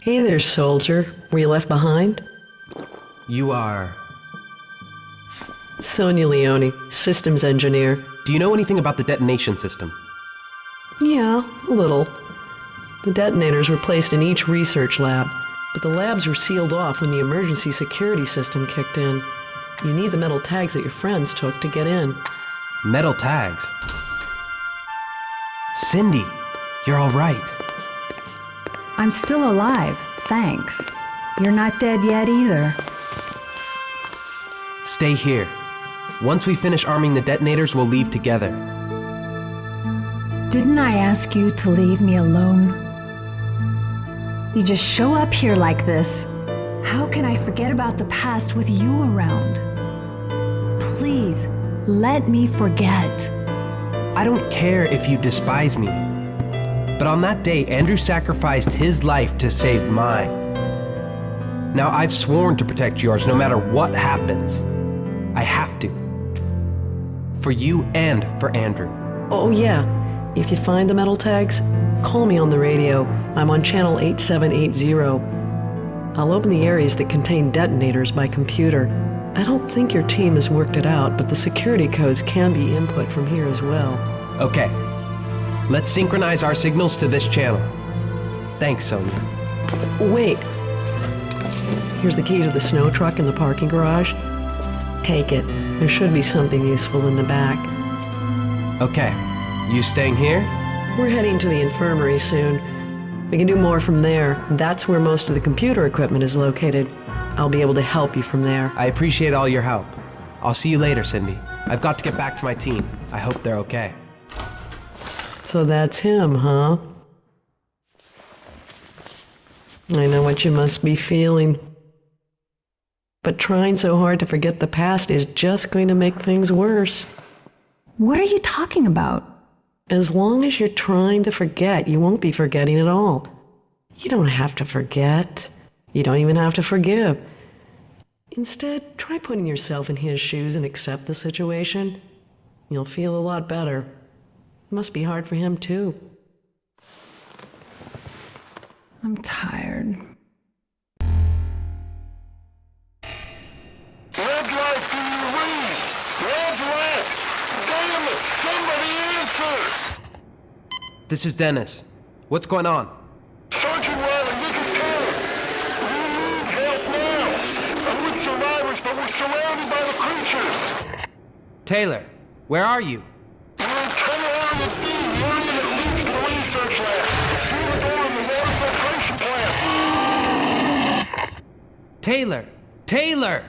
S13: Hey there, soldier. Were you left behind?
S6: You are...
S13: Sonia Leone, systems engineer.
S6: Do you know anything about the detonation system?
S13: Yeah, a little. The detonators were placed in each research lab, but the labs were sealed off when the emergency security system kicked in. You need the metal tags that your friends took to get in.
S6: Metal tags? Cindy, you're all right.
S9: I'm still alive, thanks. You're not dead yet either.
S6: Stay here. Once we finish arming the detonators, we'll leave together.
S9: Didn't I ask you to leave me alone? You just show up here like this. How can I forget about the past with you around? Please, let me forget.
S6: I don't care if you despise me. But on that day, Andrew sacrificed his life to save mine. Now I've sworn to protect yours no matter what happens. I have to. For you and for Andrew.
S13: Oh yeah, if you find the metal tags, call me on the radio. I'm on channel 8780. I'll open the areas that contain detonators by computer. I don't think your team has worked it out, but the security codes can be input from here as well.
S6: Okay. Let's synchronize our signals to this channel. Thanks, Sonia.
S13: Wait. Here's the key to the snow truck in the parking garage. Take it. There should be something useful in the back.
S6: Okay. You staying here?
S13: We're heading to the infirmary soon. We can do more from there. That's where most of the computer equipment is located. I'll be able to help you from there.
S6: I appreciate all your help. I'll see you later, Cindy. I've got to get back to my team. I hope they're okay.
S13: So that's him, huh? I know what you must be feeling. But trying so hard to forget the past is just going to make things worse.
S9: What are you talking about?
S13: As long as you're trying to forget, you won't be forgetting at all. You don't have to forget. You don't even have to forgive. Instead, try putting yourself in his shoes and accept the situation. You'll feel a lot better. It must be hard for him, too.
S9: I'm tired.
S2: Red light, do you read? Red light! Damn it! Somebody answer!
S6: This is Dennis. What's going on?
S2: Sergeant Riley, this is Taylor. We need help now. I'm with survivors, but we're surrounded by the creatures.
S6: Taylor, where are you?
S2: We're in tunnel area B, the area that leads to the research labs. See the door in the water filtration plant.
S6: Taylor! Taylor!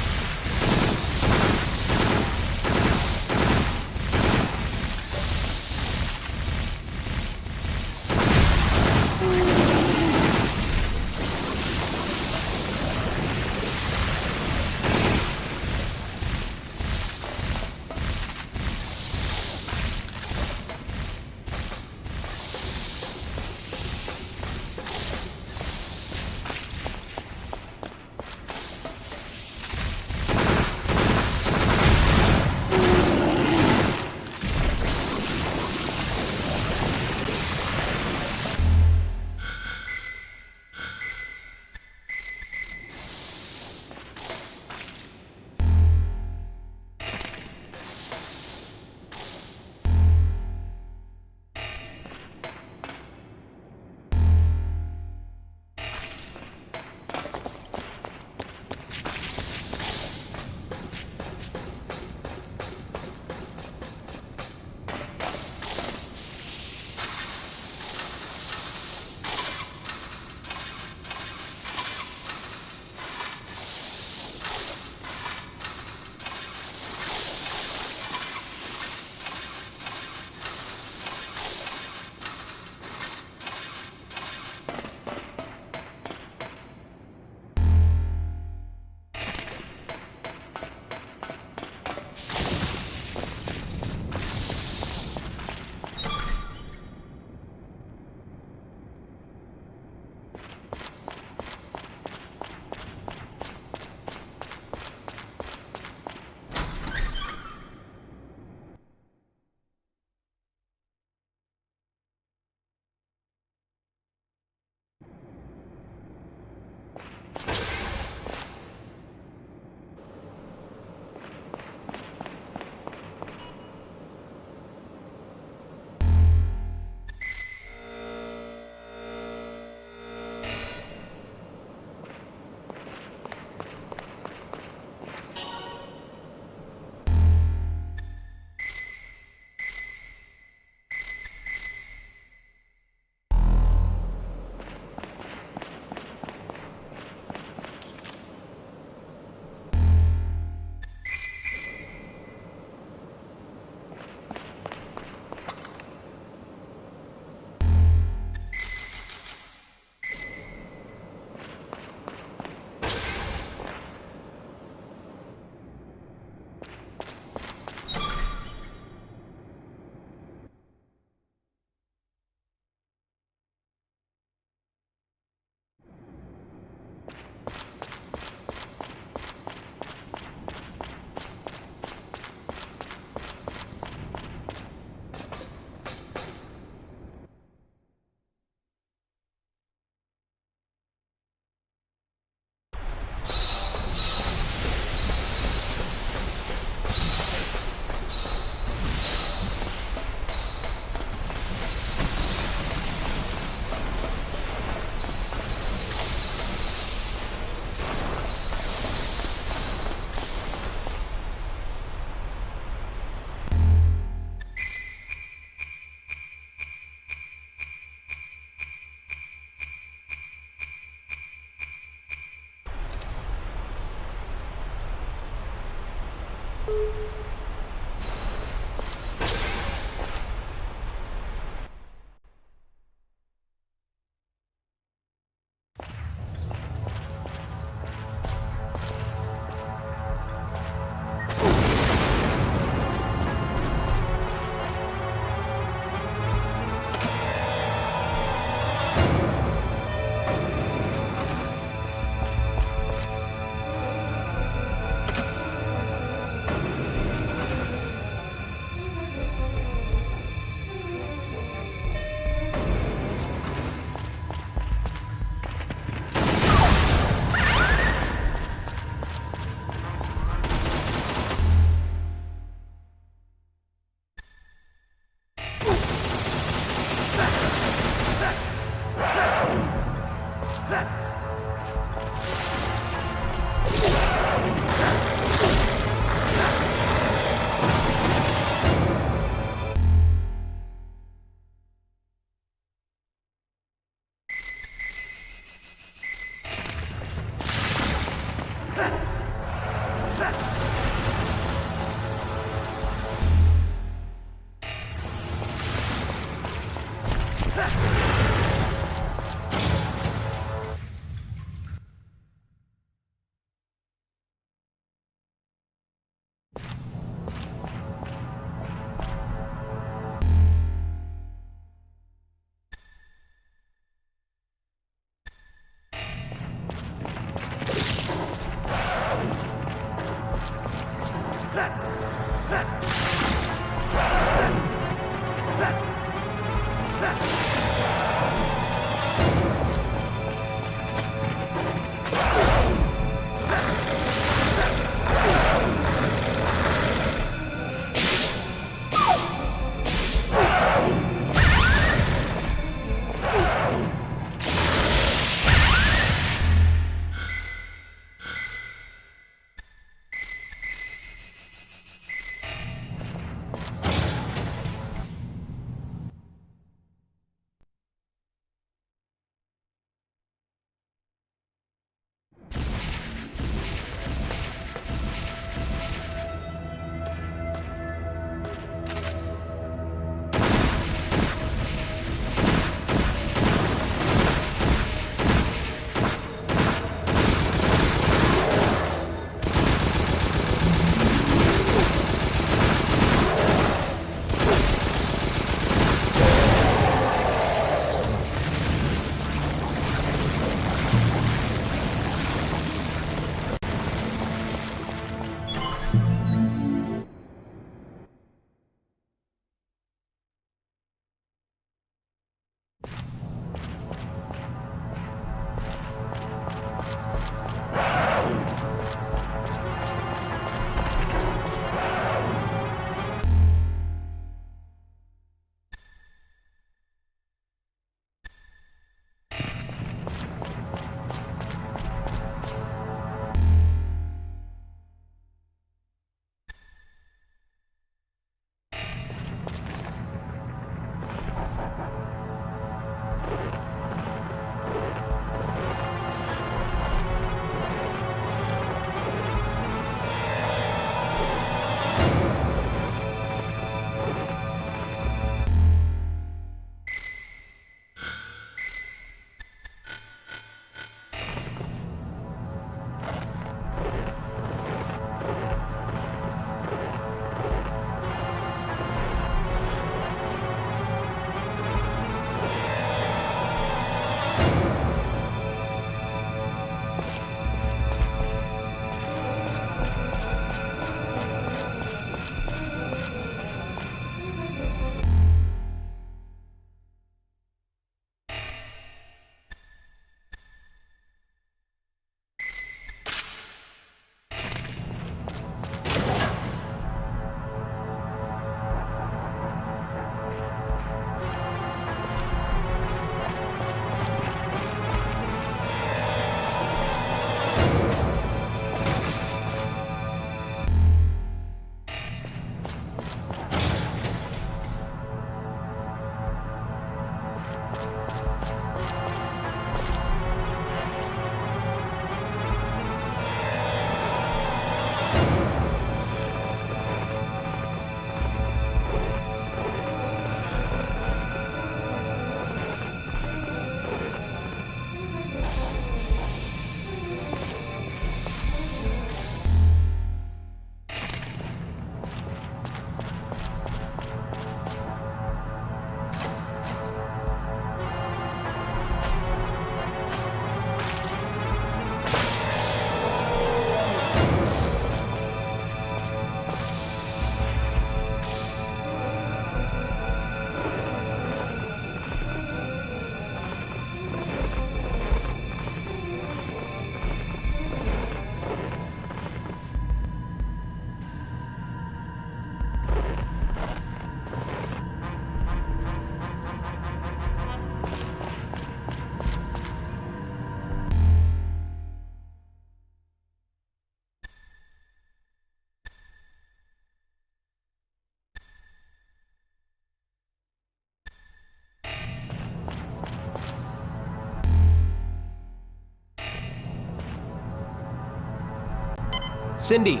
S6: Cindy,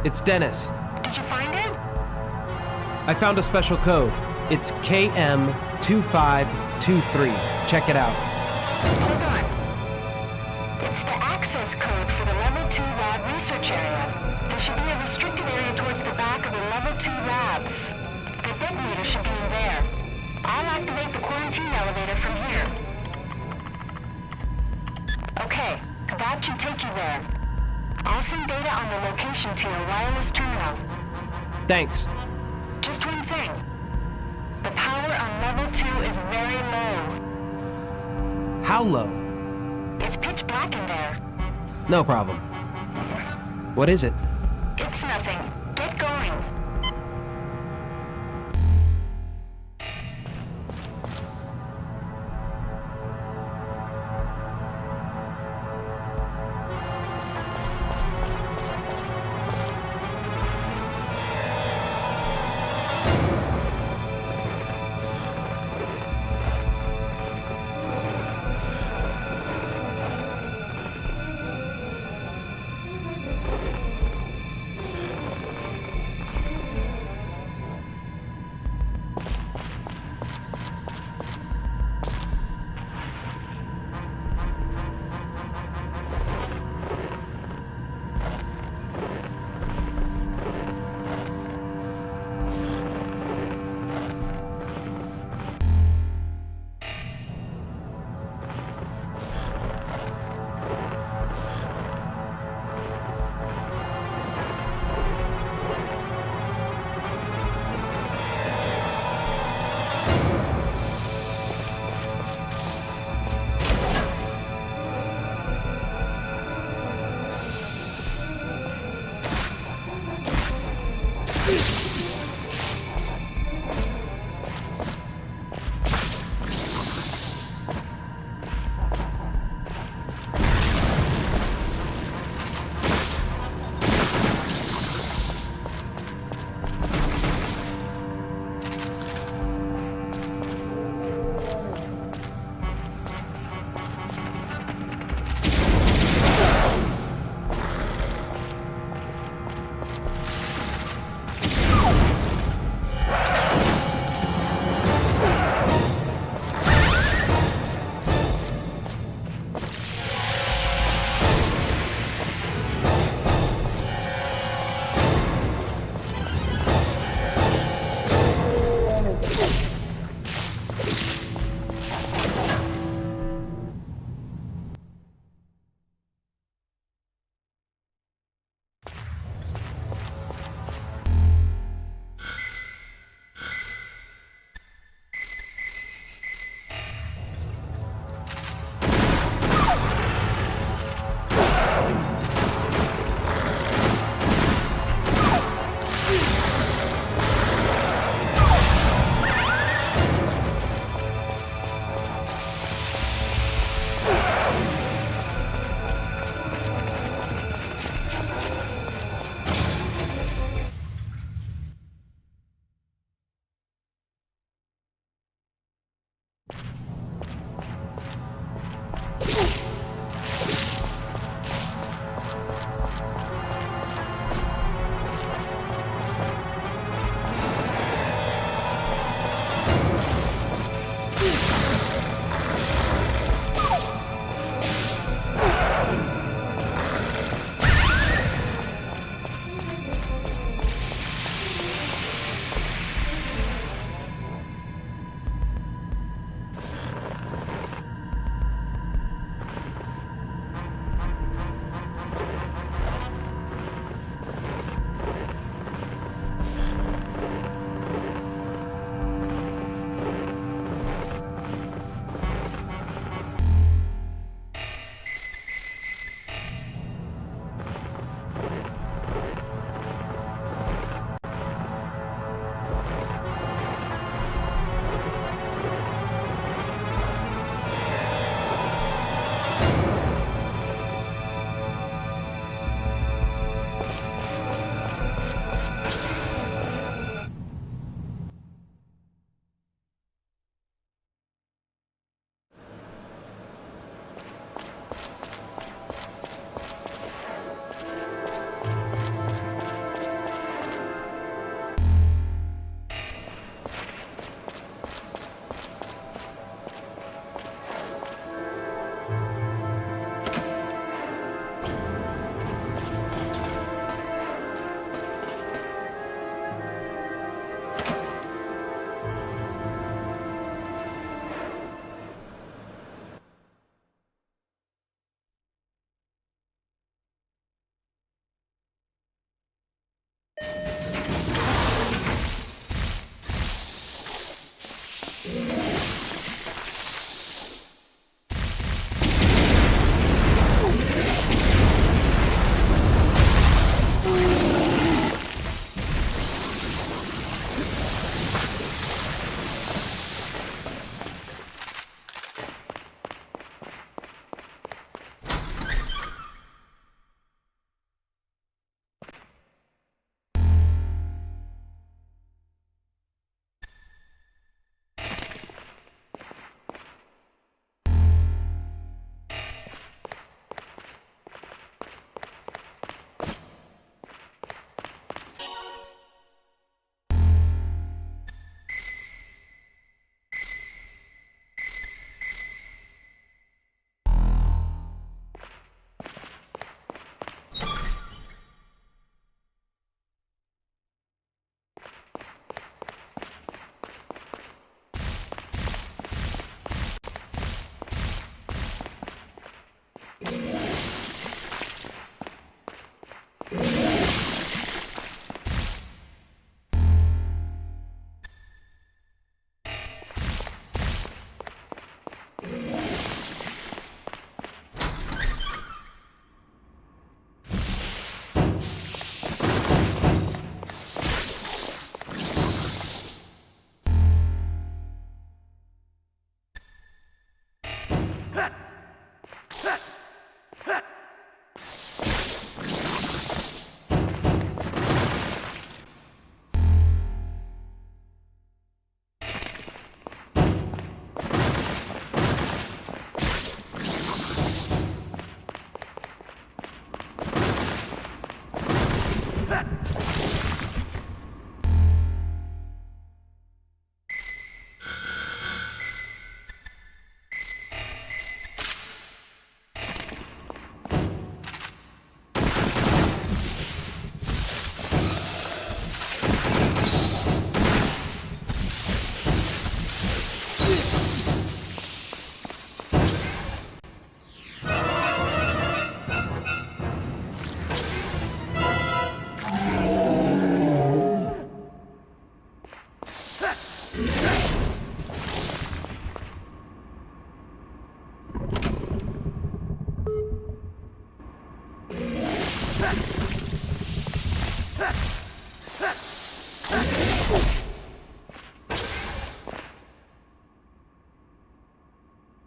S6: it's Dennis.
S7: Did you find it?
S6: I found a special code. It's KM2523. Check it out.
S7: Hold on. It's the access code for the Level 2 lab research area. There should be a restricted area towards the back of the Level 2 labs. The detonator should be in there. I'll activate the quarantine elevator from here. Okay, that should take you there. I'll send data on the location to your wireless terminal.
S6: Thanks.
S7: Just one thing. The power on Level 2 is very low.
S6: How low?
S7: It's pitch black in there.
S6: No problem. What is it?
S7: It's nothing. Get going.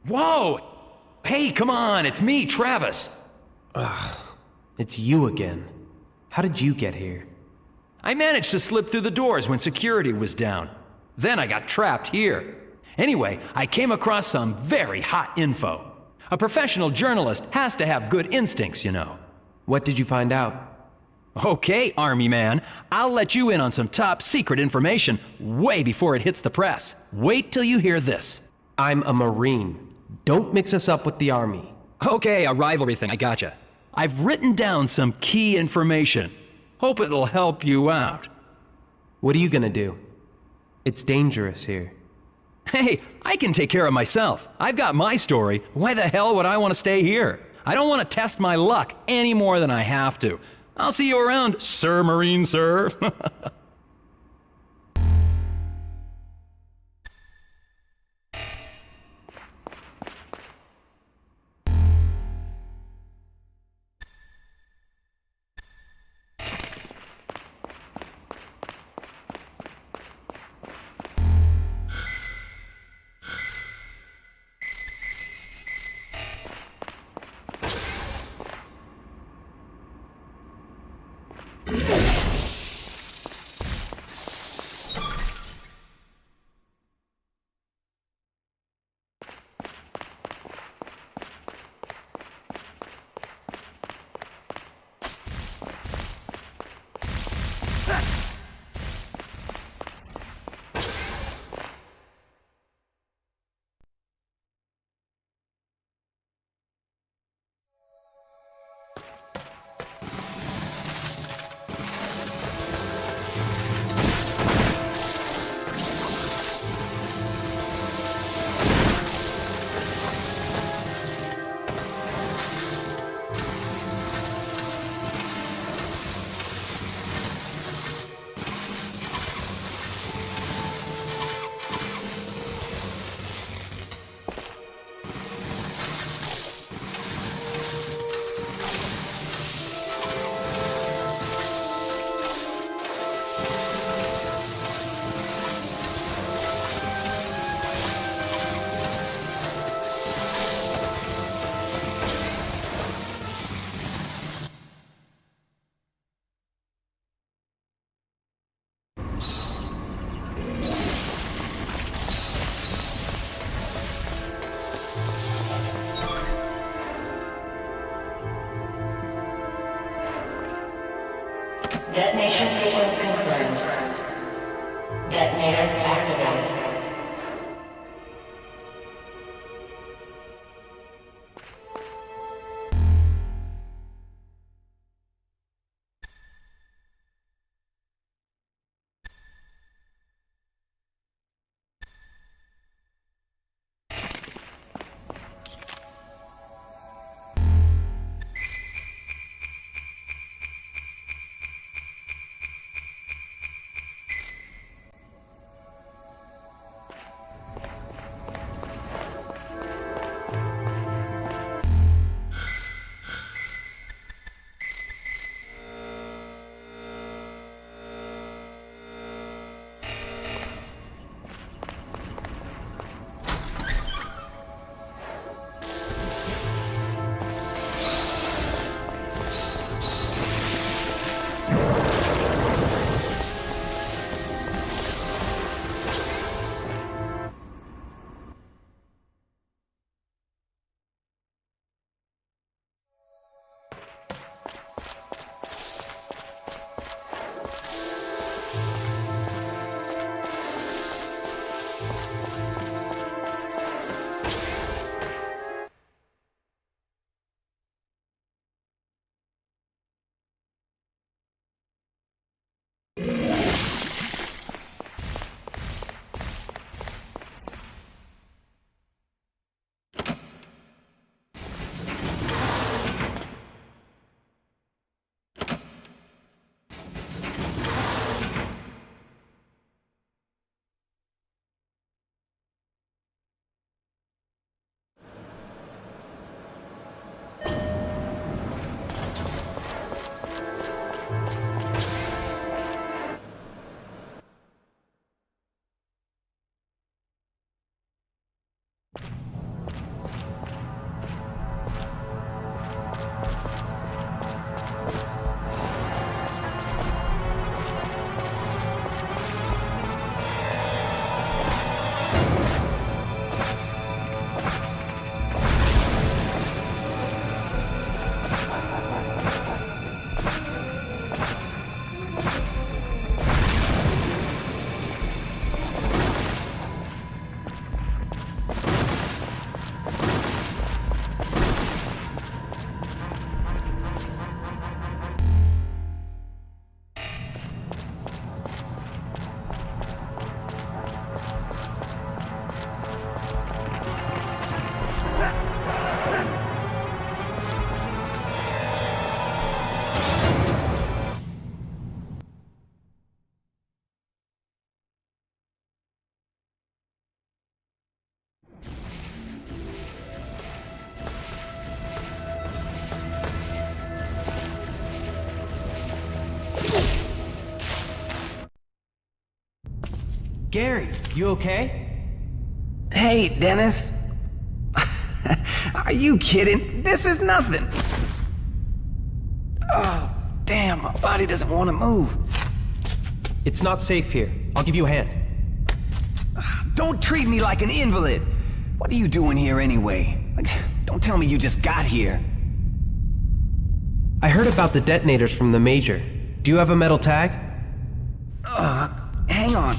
S10: Whoa! Hey, come on, it's me, Travis.
S6: It's you again. How did you get here?
S10: I managed to slip through the doors when security was down. Then I got trapped here. Anyway, I came across some very hot info. A professional journalist has to have good instincts, you know.
S6: What did you find out?
S10: Okay, Army man, I'll let you in on some top secret information way before it hits the press. Wait till you hear this.
S6: I'm a Marine. Don't mix us up with the Army.
S10: Okay, a rivalry thing, I gotcha. I've written down some key information. Hope it'll help you out.
S6: What are you gonna do? It's dangerous here.
S10: Hey, I can take care of myself. I've got my story. Why the hell would I want to stay here? I don't want to test my luck any more than I have to. I'll see you around, Sir Marine, sir.
S12: Detonation sequence confirmed. Detonator activated.
S6: Gary, you okay?
S14: Hey, Dennis. Are you kidding? This is nothing. Oh, damn, my body doesn't want to move.
S6: It's not safe here. I'll give you a hand.
S14: Don't treat me like an invalid. What are you doing here anyway? Like, don't tell me you just got here.
S6: I heard about the detonators from the Major. Do you have a metal tag?
S14: Hang on.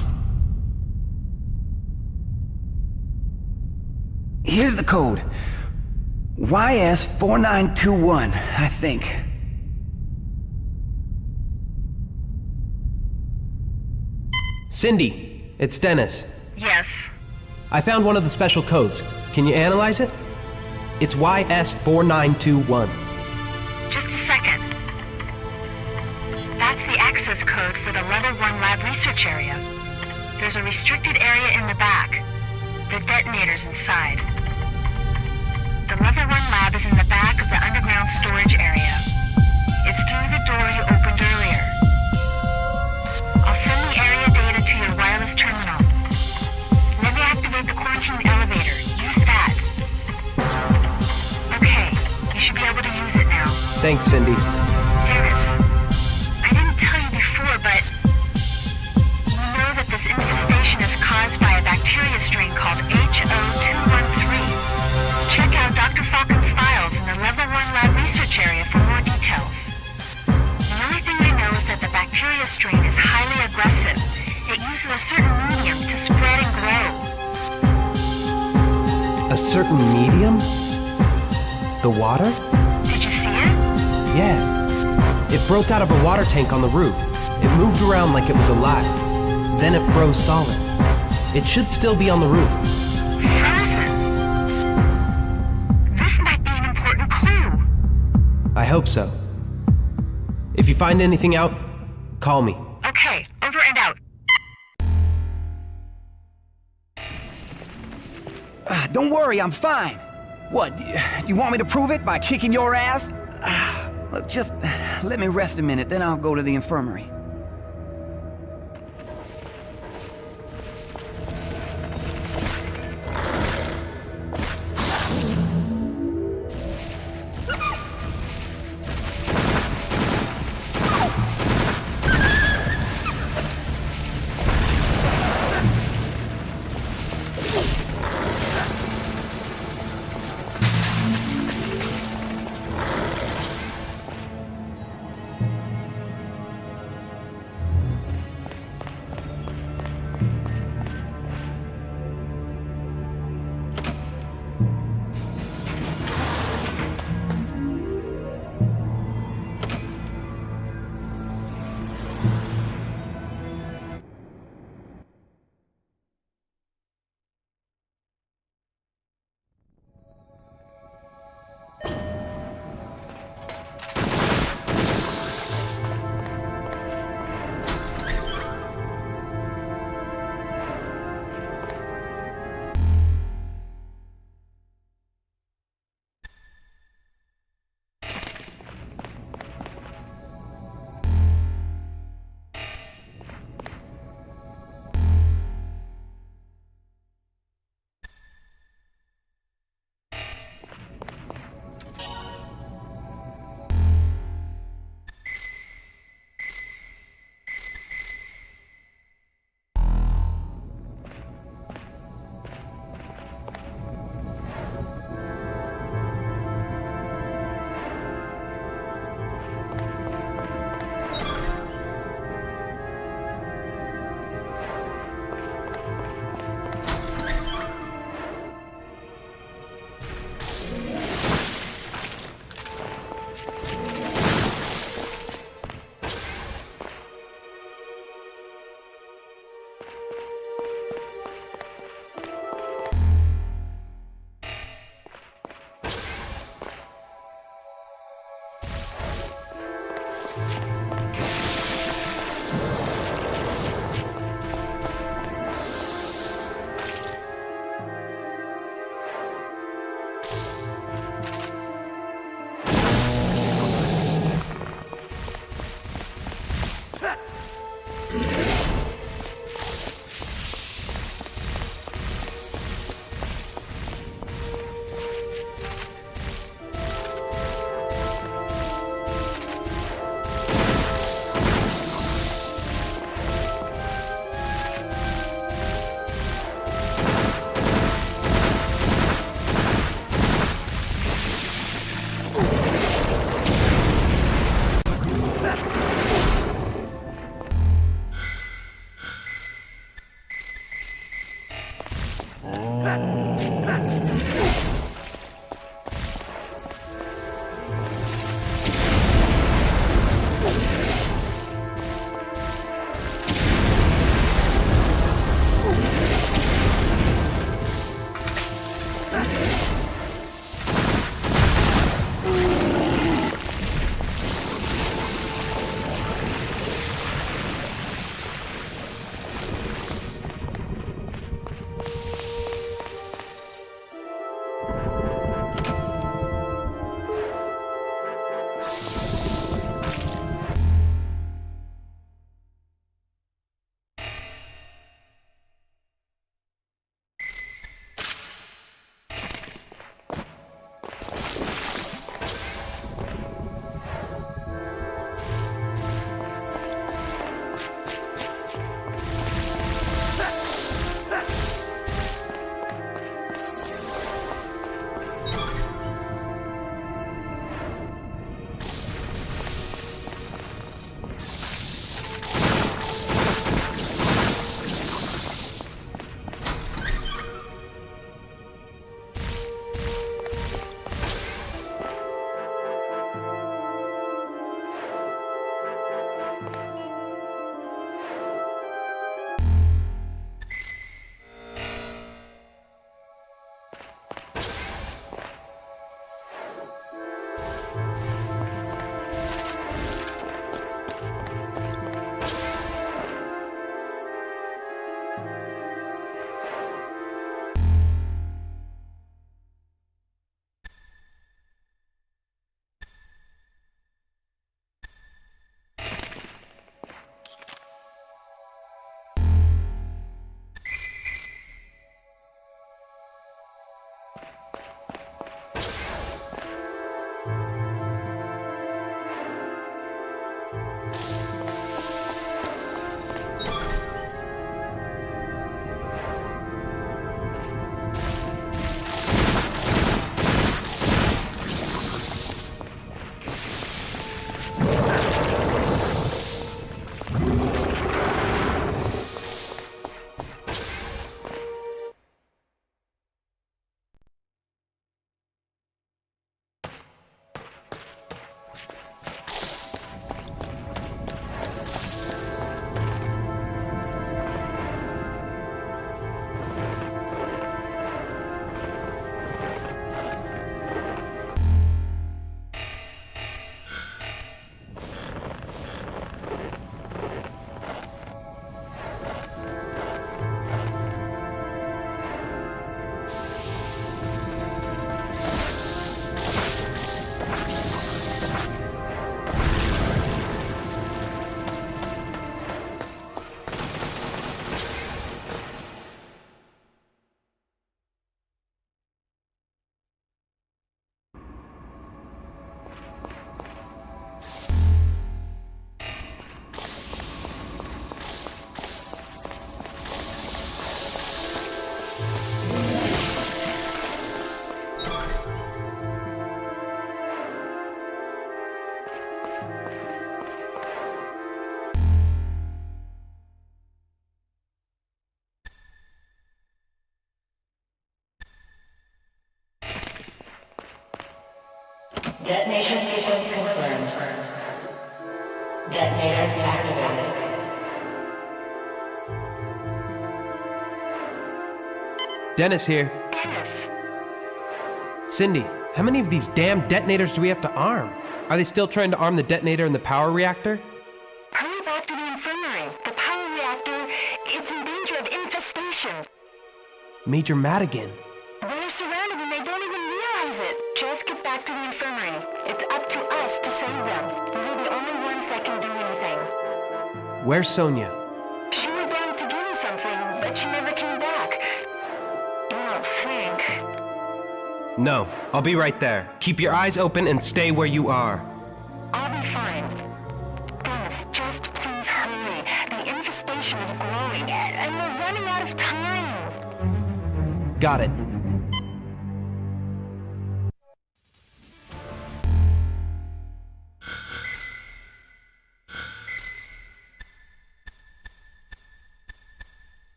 S14: Here's the code. YS4921, I think.
S6: Cindy, it's Dennis.
S7: Yes.
S6: I found one of the special codes. Can you analyze it? It's YS4921.
S7: Just a second. That's the access code for the Level 1 lab research area. There's a restricted area in the back. The detonator's inside. The Level 1 lab is in the back of the underground storage area. It's through the door you opened earlier. I'll send the area data to your wireless terminal. Let me activate the quarantine elevator. Use that. Okay, you should be able to use it now.
S6: Thanks, Cindy.
S7: Dennis, I didn't tell you before, but you know that this infestation is caused by a bacteria strain called HO213. Check out Dr. Falcon's files in the Level 1 lab research area for more details. The only thing I know is that the bacteria strain is highly aggressive. It uses a certain medium to spread and grow.
S6: A certain medium? The water?
S7: Did you see it?
S6: Yeah. It broke out of a water tank on the roof. It moved around like it was alive. Then it froze solid. It should still be on the roof.
S7: Frozen? This might be an important clue.
S6: I hope so. If you find anything out, call me.
S7: Okay, over and out.
S14: Don't worry, I'm fine. What, you want me to prove it by kicking your ass? Look, just let me rest a minute, then I'll go to the infirmary.
S12: Detonation sequence confirmed. Detonator activated.
S6: Dennis here.
S7: Dennis.
S6: Cindy, how many of these damn detonators do we have to arm? Are they still trying to arm the detonator in the power reactor?
S7: Hurry back to the infirmary. The power reactor, it's in danger of infestation.
S6: Major Madigan.
S7: We're surrounded and they don't even realize it. Just get back to the infirmary. It's up to us to save them. We're the only ones that can do anything.
S6: Where's Sonia?
S7: She went down to give me something, but she never came back. You don't think?
S6: No, I'll be right there. Keep your eyes open and stay where you are.
S7: I'll be fine. Dennis, just please hurry. The infestation is growing and we're running out of time.
S6: Got it.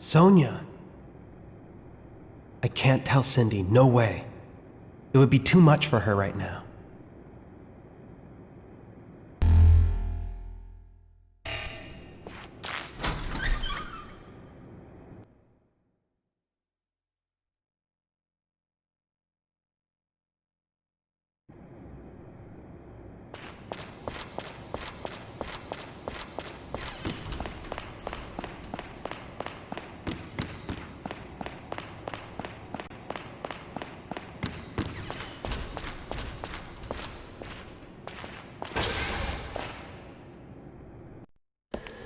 S6: Sonia. I can't tell Cindy, no way. It would be too much for her right now.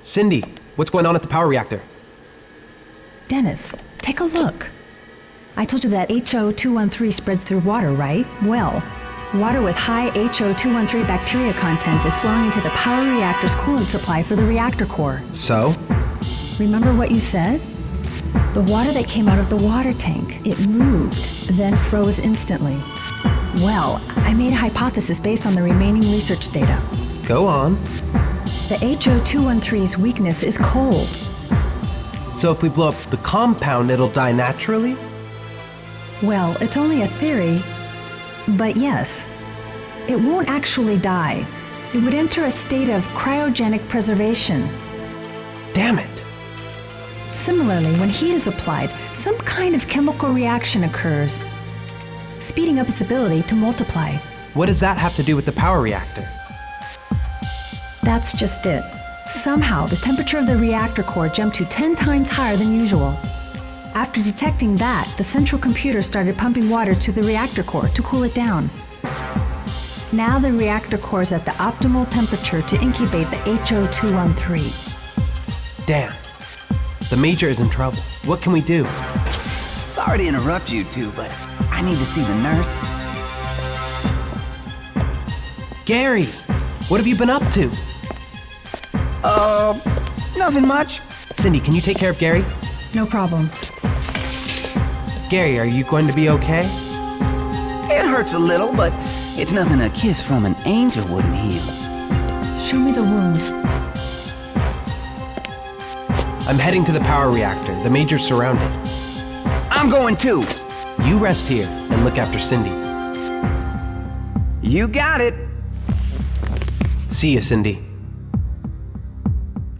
S6: Cindy, what's going on at the power reactor?
S9: Dennis, take a look. I told you that HO213 spreads through water, right? Well, water with high HO213 bacteria content is flowing into the power reactor's coolant supply for the reactor core.
S6: So?
S9: Remember what you said? The water that came out of the water tank, it moved, then froze instantly. Well, I made a hypothesis based on the remaining research data.
S6: Go on.
S9: The HO213's weakness is cold.
S6: So if we blow up the compound, it'll die naturally?
S9: Well, it's only a theory, but yes. It won't actually die. It would enter a state of cryogenic preservation.
S6: Damn it!
S9: Similarly, when heat is applied, some kind of chemical reaction occurs, speeding up its ability to multiply.
S6: What does that have to do with the power reactor?
S9: That's just it. Somehow, the temperature of the reactor core jumped to 10 times higher than usual. After detecting that, the central computer started pumping water to the reactor core to cool it down. Now the reactor core is at the optimal temperature to incubate the HO213.
S6: Damn. The Major is in trouble. What can we do?
S14: Sorry to interrupt you two, but I need to see the nurse.
S6: Gary, what have you been up to?
S14: Nothing much.
S6: Cindy, can you take care of Gary?
S9: No problem.
S6: Gary, are you going to be okay?
S14: It hurts a little, but it's nothing a kiss from an angel wouldn't heal.
S9: Show me the wound.
S6: I'm heading to the power reactor. The Major's surrounded.
S14: I'm going too.
S6: You rest here and look after Cindy.
S14: You got it.
S6: See you, Cindy.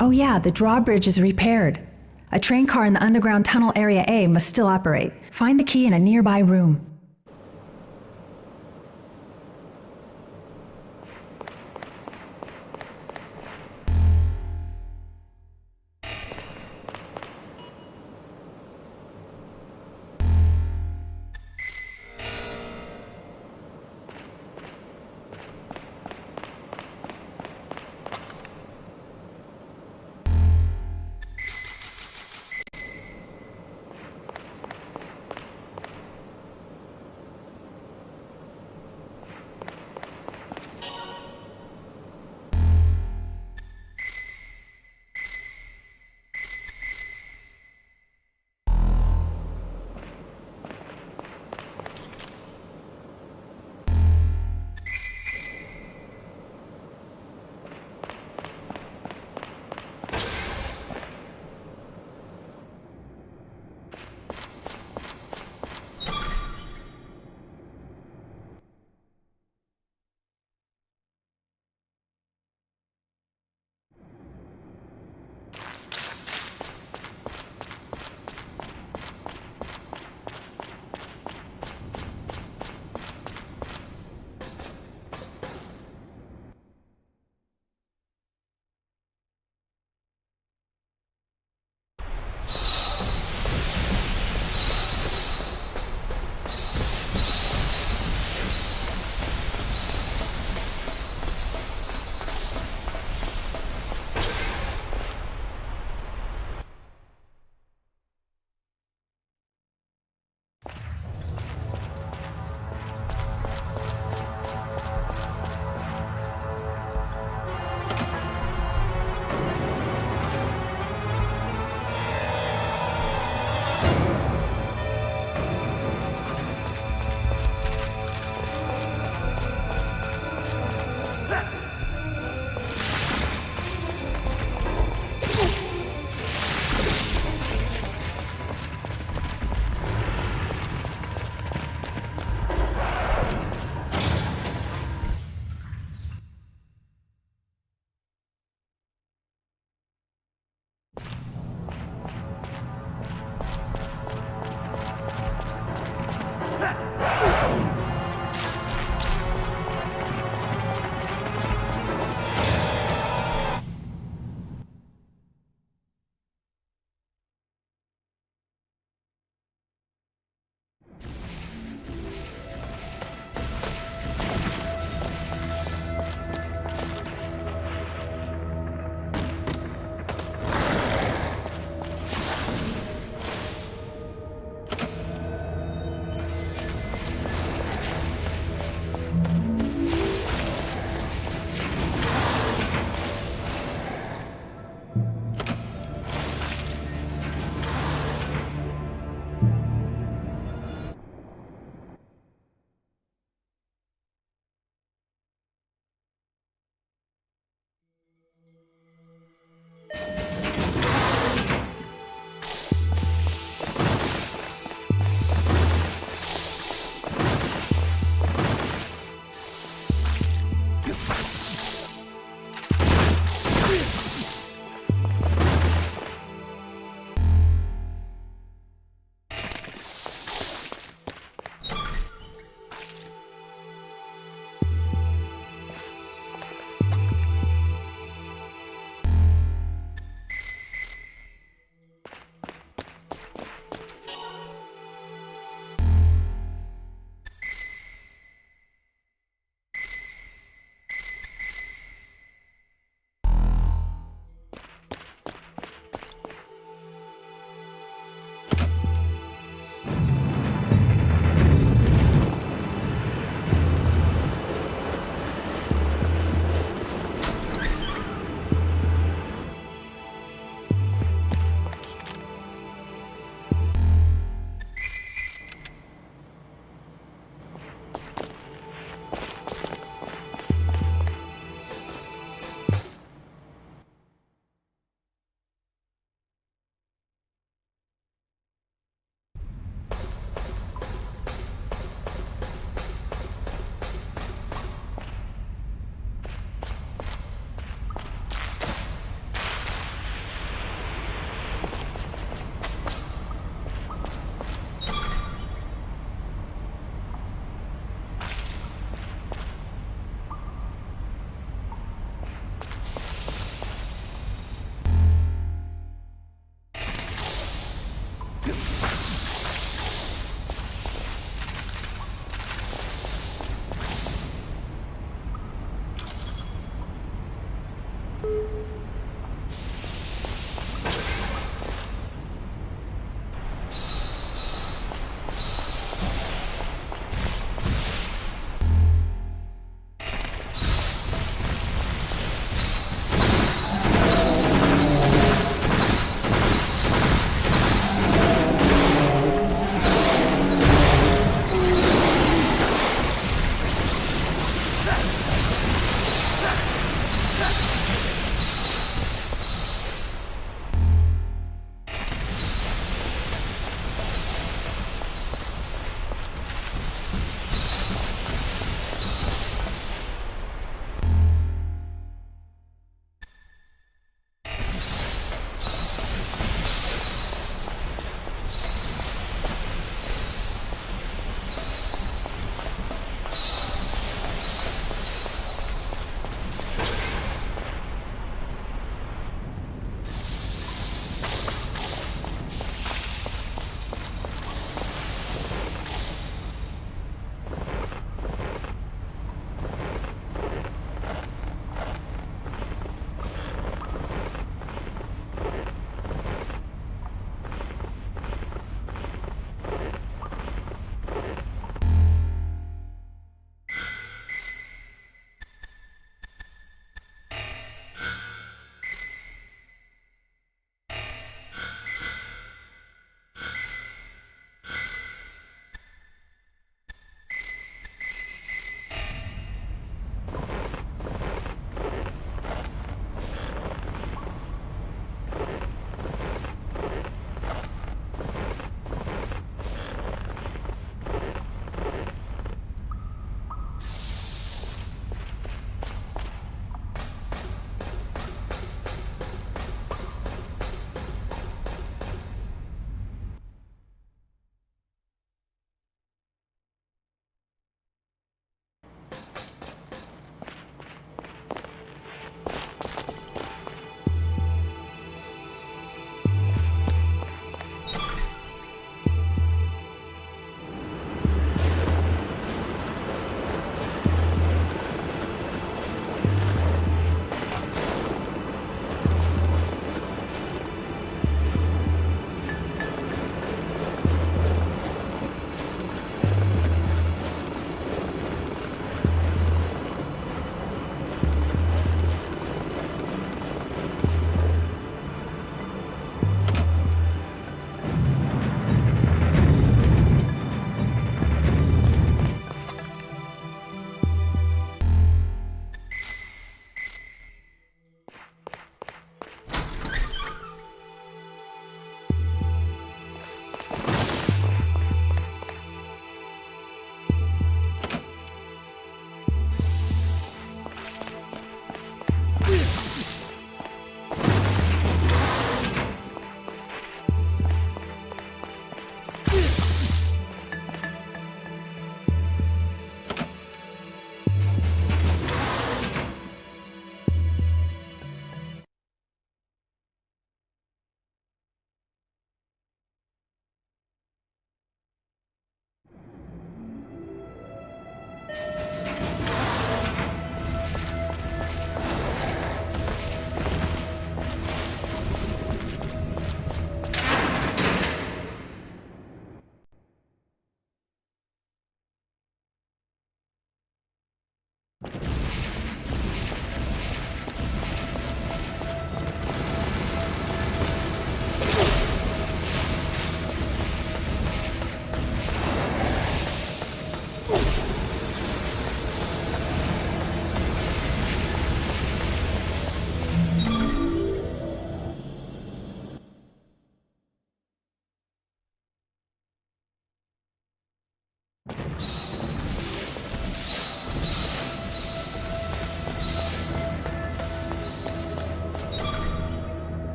S9: Oh yeah, the drawbridge is repaired. A train car in the underground tunnel area A must still operate. Find the key in a nearby room.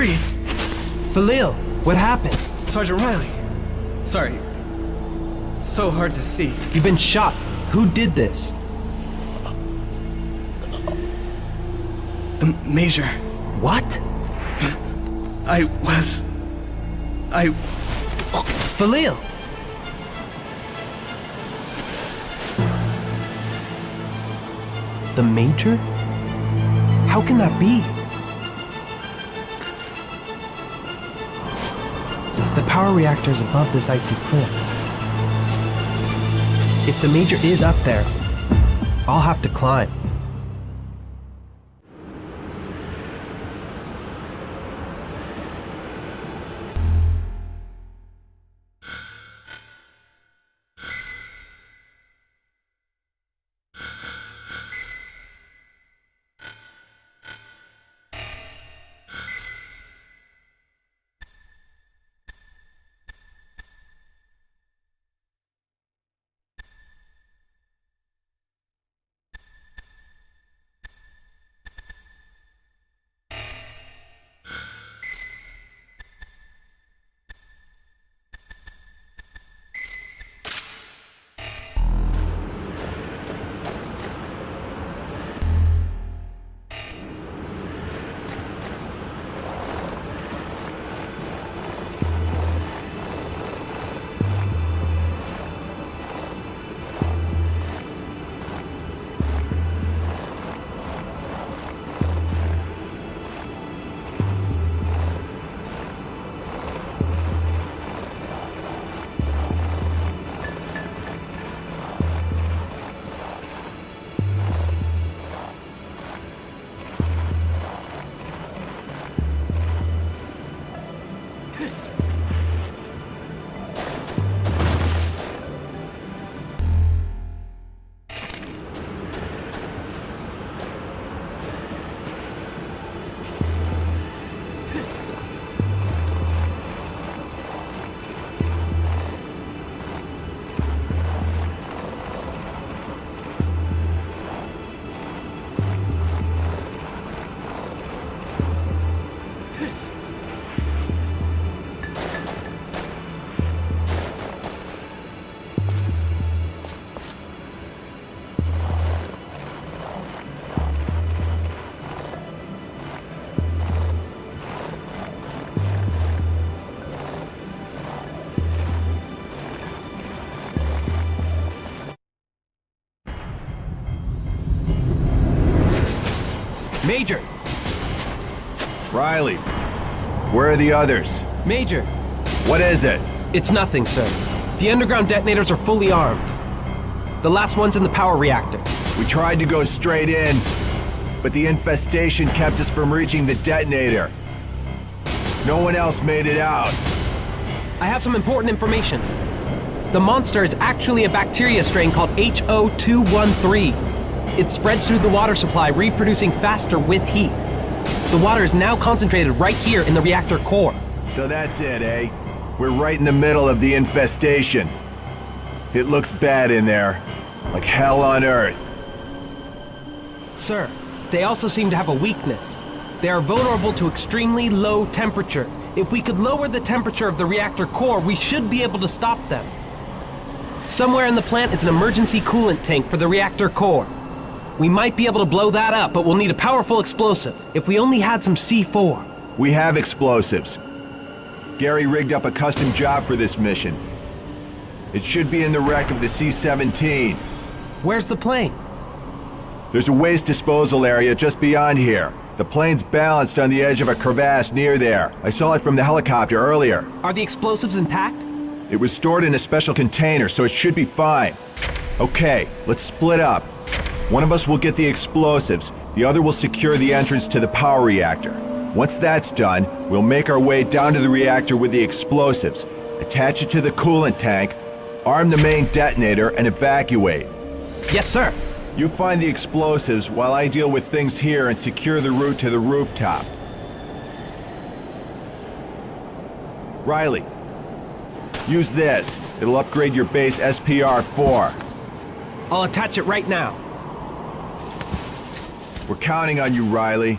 S15: breathe.
S6: Khalil, what happened?
S15: Sergeant Riley. Sorry. So hard to see.
S6: You've been shot. Who did this?
S15: The Major.
S6: What? Khalil! The Major? How can that be? The power reactor is above this icy cliff. If the Major is up there, I'll have to climb. Major!
S3: Riley, where are the others?
S6: Major!
S3: What is it?
S6: It's nothing, sir. The underground detonators are fully armed. The last one's in the power reactor.
S3: We tried to go straight in, but the infestation kept us from reaching the detonator. No one else made it out.
S6: I have some important information. The monster is actually a bacteria strain called HO213. It spreads through the water supply, reproducing faster with heat. The water is now concentrated right here in the reactor core.
S3: So that's it, eh? We're right in the middle of the infestation. It looks bad in there, like hell on Earth.
S6: Sir, they also seem to have a weakness. They are vulnerable to extremely low temperature. If we could lower the temperature of the reactor core, we should be able to stop them. Somewhere in the plant is an emergency coolant tank for the reactor core. We might be able to blow that up, but we'll need a powerful explosive. If we only had some C4.
S3: We have explosives. Gary rigged up a custom job for this mission. It should be in the wreck of the C-17.
S6: Where's the plane?
S3: There's a waste disposal area just beyond here. The plane's balanced on the edge of a crevasse near there. I saw it from the helicopter earlier.
S6: Are the explosives intact?
S3: It was stored in a special container, so it should be fine. Okay, let's split up. One of us will get the explosives, the other will secure the entrance to the power reactor. Once that's done, we'll make our way down to the reactor with the explosives, attach it to the coolant tank, arm the main detonator, and evacuate.
S6: Yes, sir.
S3: You find the explosives while I deal with things here and secure the route to the rooftop. Riley, use this. It'll upgrade your base SPR-4.
S6: I'll attach it right now.
S3: We're counting on you, Riley.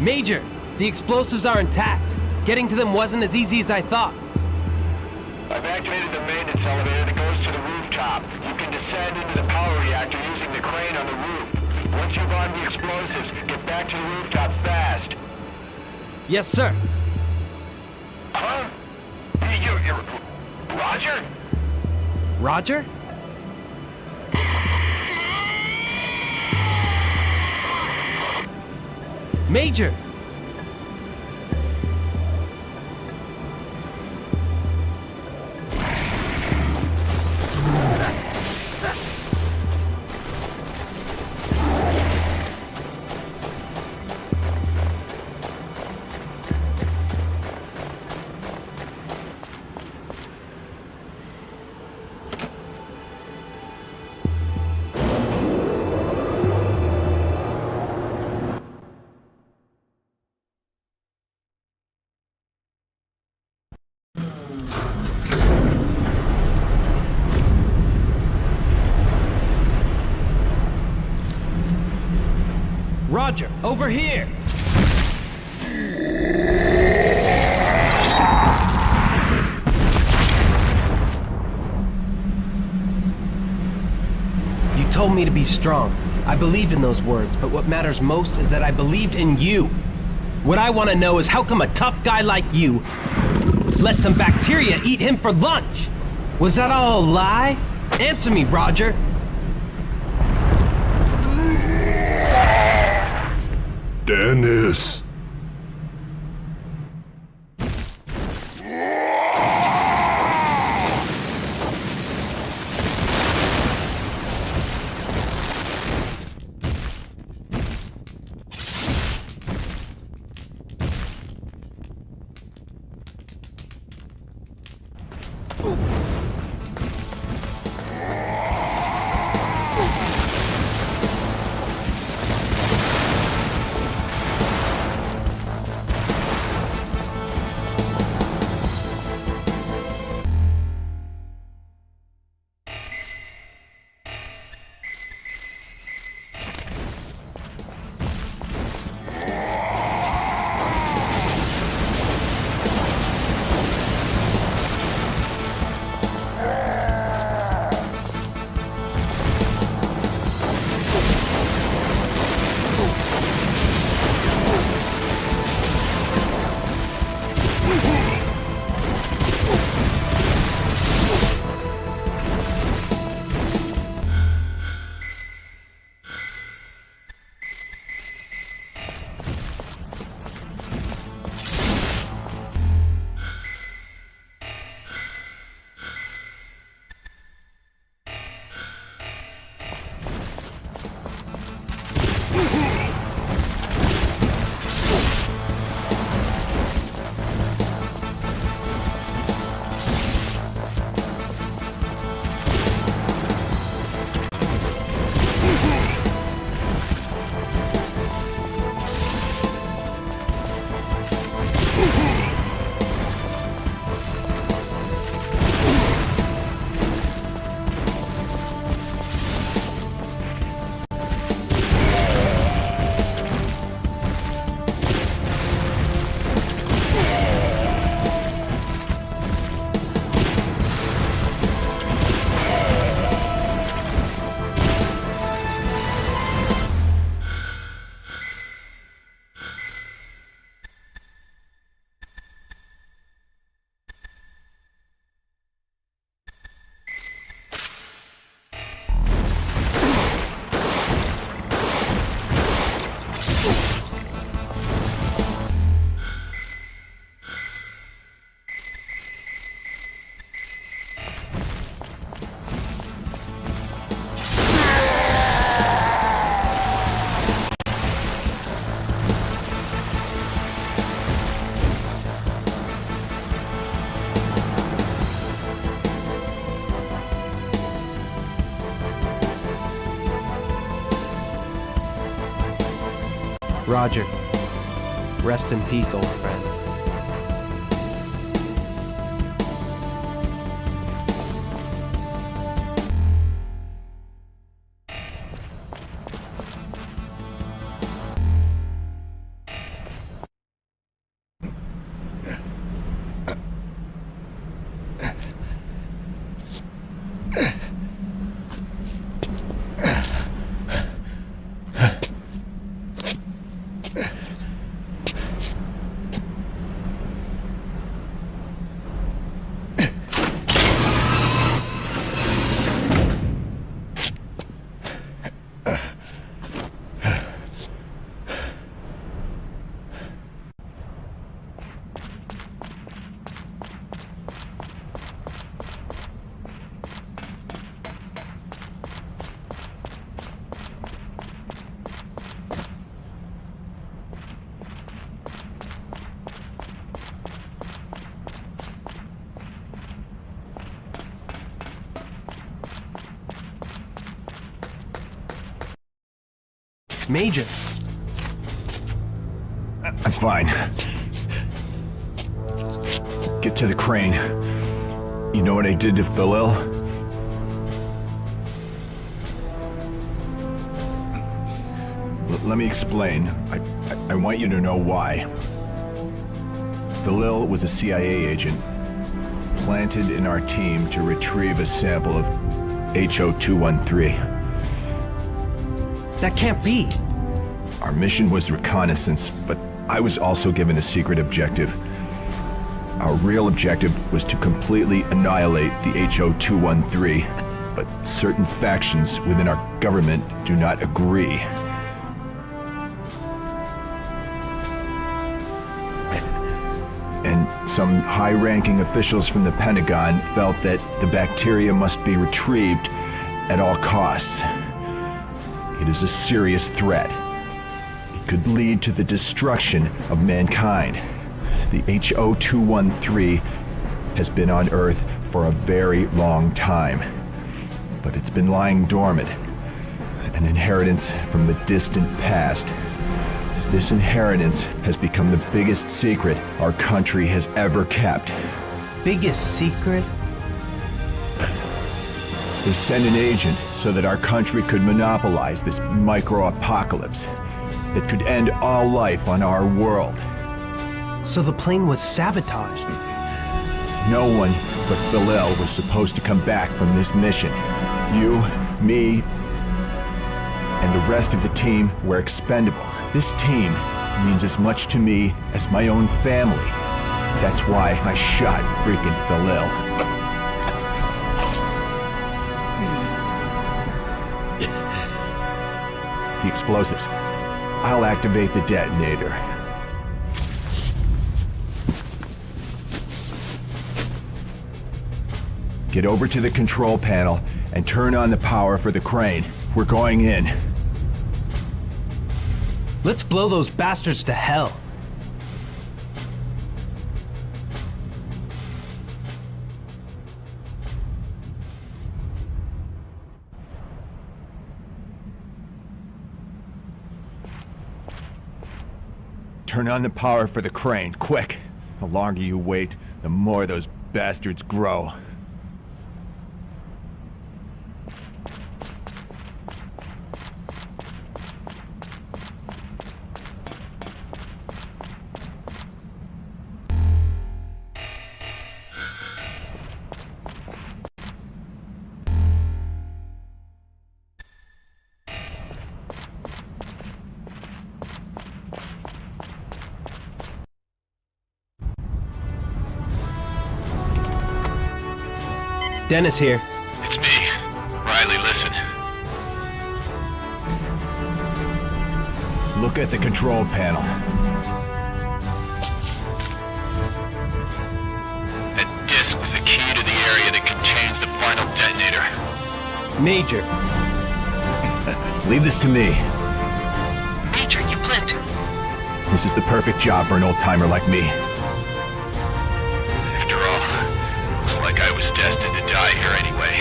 S6: Major, the explosives are intact. Getting to them wasn't as easy as I thought.
S2: I've activated the maintenance elevator that goes to the rooftop. You can descend into the power reactor using the crane on the roof. Once you've armed the explosives, get back to the rooftop fast.
S6: Yes, sir.
S2: Huh? You're Roger?
S6: Roger? Major! Roger, over here! You told me to be strong. I believed in those words, but what matters most is that I believed in you. What I want to know is how come a tough guy like you let some bacteria eat him for lunch? Was that all a lie? Answer me, Roger.
S5: Dennis.
S6: Roger. Rest in peace, old friend. Major.
S3: I'm fine. Get to the crane. You know what I did to Phil? Let me explain. I want you to know why. Phil was a CIA agent planted in our team to retrieve a sample of HO213.
S6: That can't be.
S3: Our mission was reconnaissance, but I was also given a secret objective. Our real objective was to completely annihilate the HO213, but certain factions within our government do not agree. And some high-ranking officials from the Pentagon felt that the bacteria must be retrieved at all costs. It is a serious threat. It could lead to the destruction of mankind. The HO213 has been on Earth for a very long time, but it's been lying dormant, an inheritance from the distant past. This inheritance has become the biggest secret our country has ever kept.
S6: Biggest secret?
S3: They sent an agent so that our country could monopolize this micro-apocalypse that could end all life on our world.
S6: So the plane was sabotaged?
S3: No one but Phil was supposed to come back from this mission. You, me, and the rest of the team were expendable. This team means as much to me as my own family. That's why I shot freaking Phil. The explosives. I'll activate the detonator. Get over to the control panel and turn on the power for the crane. We're going in.
S6: Let's blow those bastards to hell.
S3: Turn on the power for the crane, quick. The longer you wait, the more those bastards grow.
S6: Dennis here.
S3: It's me. Riley, listen. Look at the control panel. That disc was the key to the area that contains the final detonator.
S6: Major.
S3: Leave this to me.
S16: Major, you blinked.
S3: This is the perfect job for an old-timer like me. After all, looks like I was destined to die here anyway.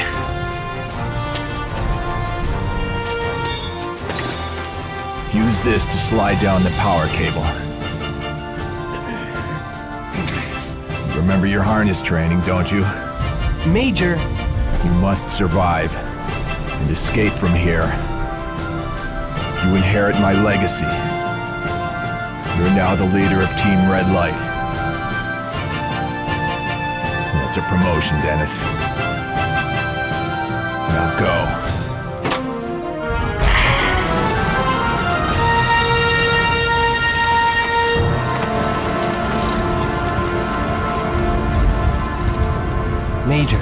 S3: Use this to slide down the power cable. Remember your harness training, don't you?
S6: Major!
S3: You must survive and escape from here. You inherit my legacy. You're now the leader of Team Red Light. That's a promotion, Dennis. Now go.
S6: Major.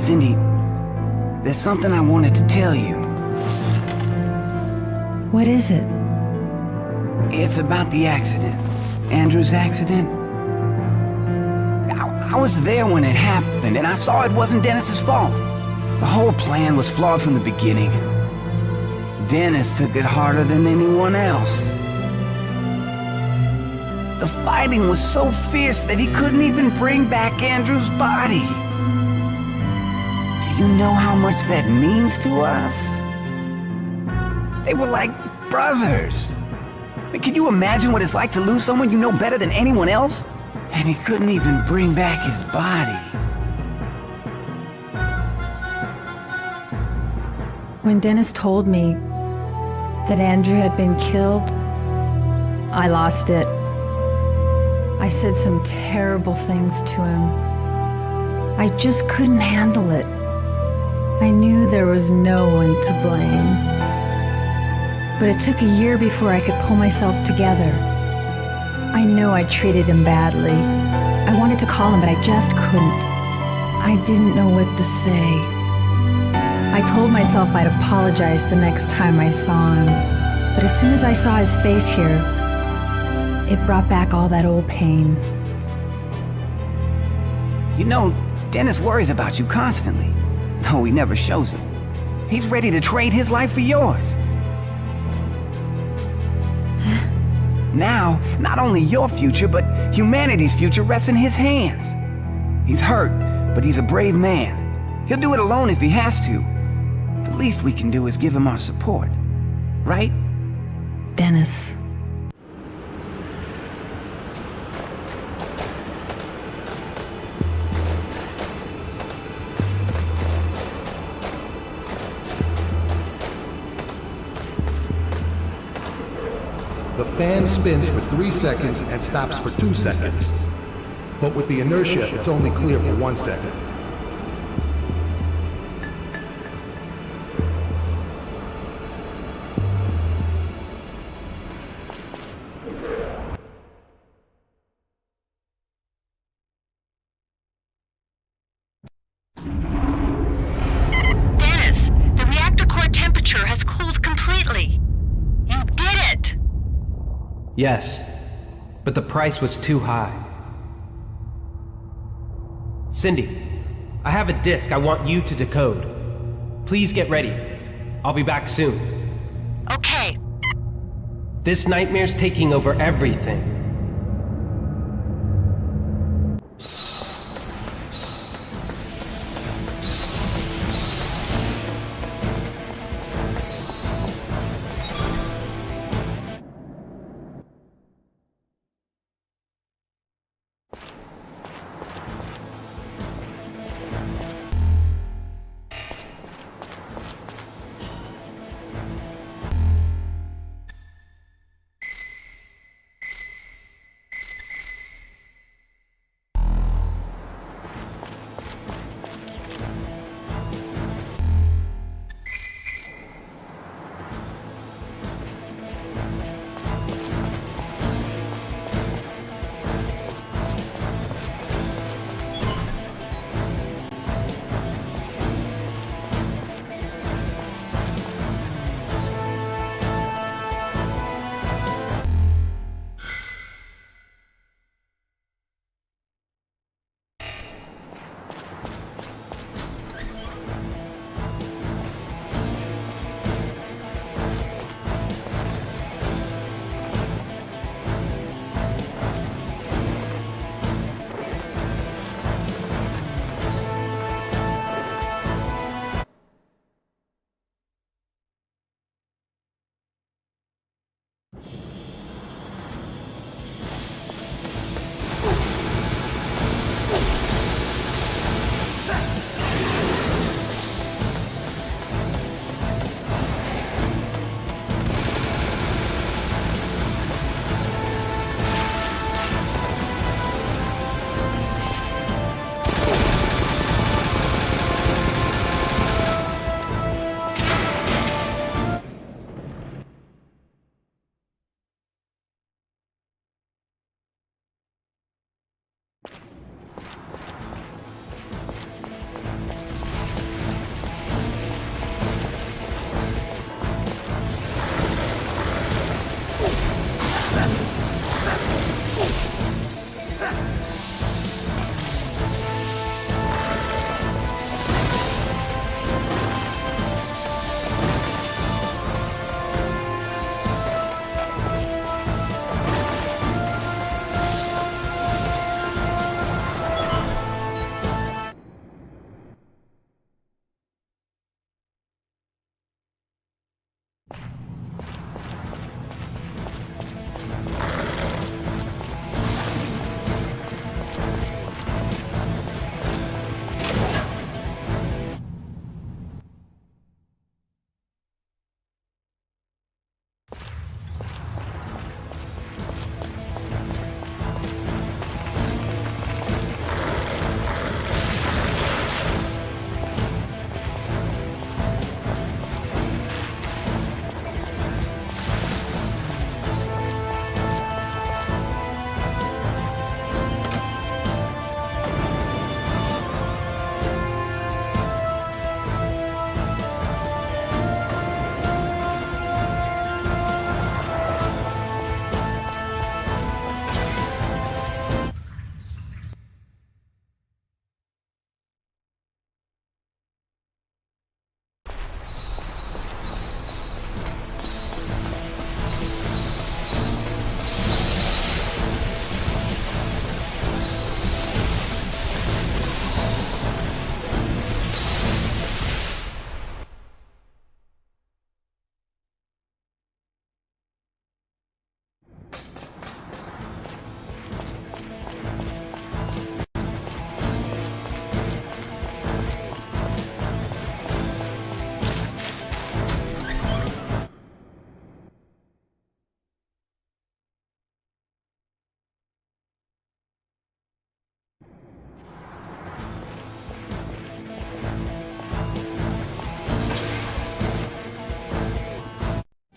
S14: Cindy, there's something I wanted to tell you.
S9: What is it?
S14: It's about the accident. Andrew's accident. I was there when it happened, and I saw it wasn't Dennis's fault. The whole plan was flawed from the beginning. Dennis took it harder than anyone else. The fighting was so fierce that he couldn't even bring back Andrew's body. Do you know how much that means to us? They were like brothers. Can you imagine what it's like to lose someone you know better than anyone else? And he couldn't even bring back his body.
S9: When Dennis told me that Andrew had been killed, I lost it. I said some terrible things to him. I just couldn't handle it. I knew there was no one to blame. But it took a year before I could pull myself together. I know I treated him badly. I wanted to call him, but I just couldn't. I didn't know what to say. I told myself I'd apologize the next time I saw him. But as soon as I saw his face here, it brought back all that old pain.
S14: You know, Dennis worries about you constantly, though he never shows it. He's ready to trade his life for yours. Now, not only your future, but humanity's future rests in his hands. He's hurt, but he's a brave man. He'll do it alone if he has to. The least we can do is give him our support. Right?
S9: Dennis.
S5: The fan spins for 3 seconds and stops for 2 seconds. But with the inertia, it's only clear for 1 second.
S16: Dennis, the reactor core temperature has cooled completely. You did it!
S6: Yes, but the price was too high. Cindy, I have a disk I want you to decode. Please get ready. I'll be back soon.
S16: Okay.
S6: This nightmare's taking over everything.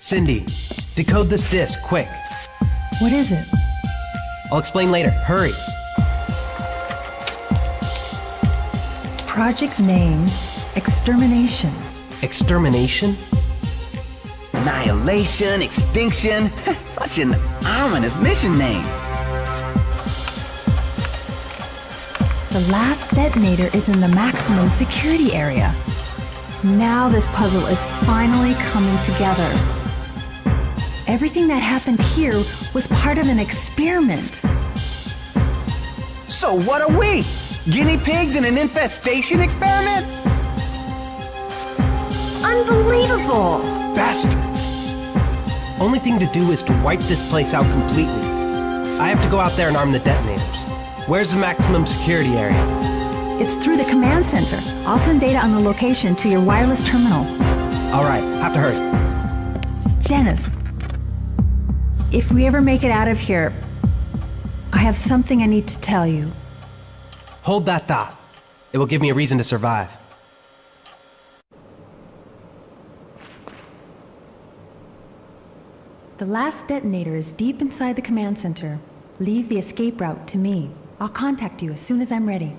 S6: Cindy, decode this disc, quick.
S9: What is it?
S6: I'll explain later. Hurry.
S9: Project name, Extermination.
S6: Extermination?
S14: Annihilation, extinction. Such an ominous mission name.
S9: The last detonator is in the maximum security area. Now this puzzle is finally coming together. Everything that happened here was part of an experiment.
S14: So what are we? Guinea pigs in an infestation experiment?
S9: Unbelievable!
S6: Bastards! Only thing to do is to wipe this place out completely. I have to go out there and arm the detonators. Where's the maximum security area?
S9: It's through the command center. I'll send data on the location to your wireless terminal.
S6: All right, have to hurry.
S9: Dennis, if we ever make it out of here, I have something I need to tell you.
S6: Hold that thought. It will give me a reason to survive.
S9: The last detonator is deep inside the command center. Leave the escape route to me. I'll contact you as soon as I'm ready.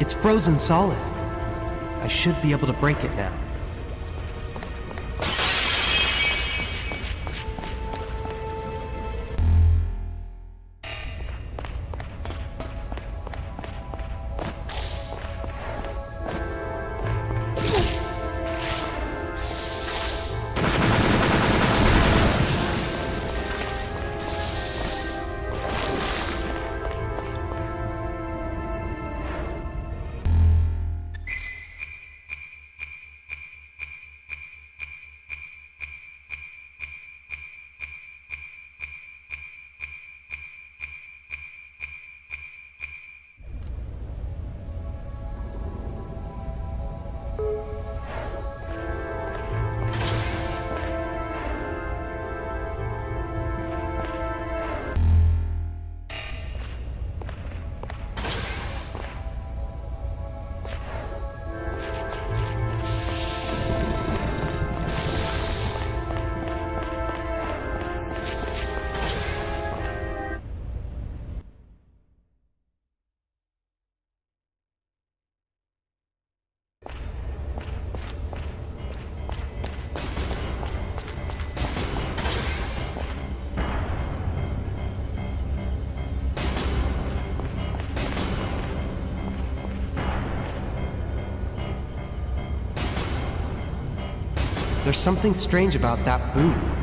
S6: It's frozen solid. I should be able to break it now. There's something strange about that booth.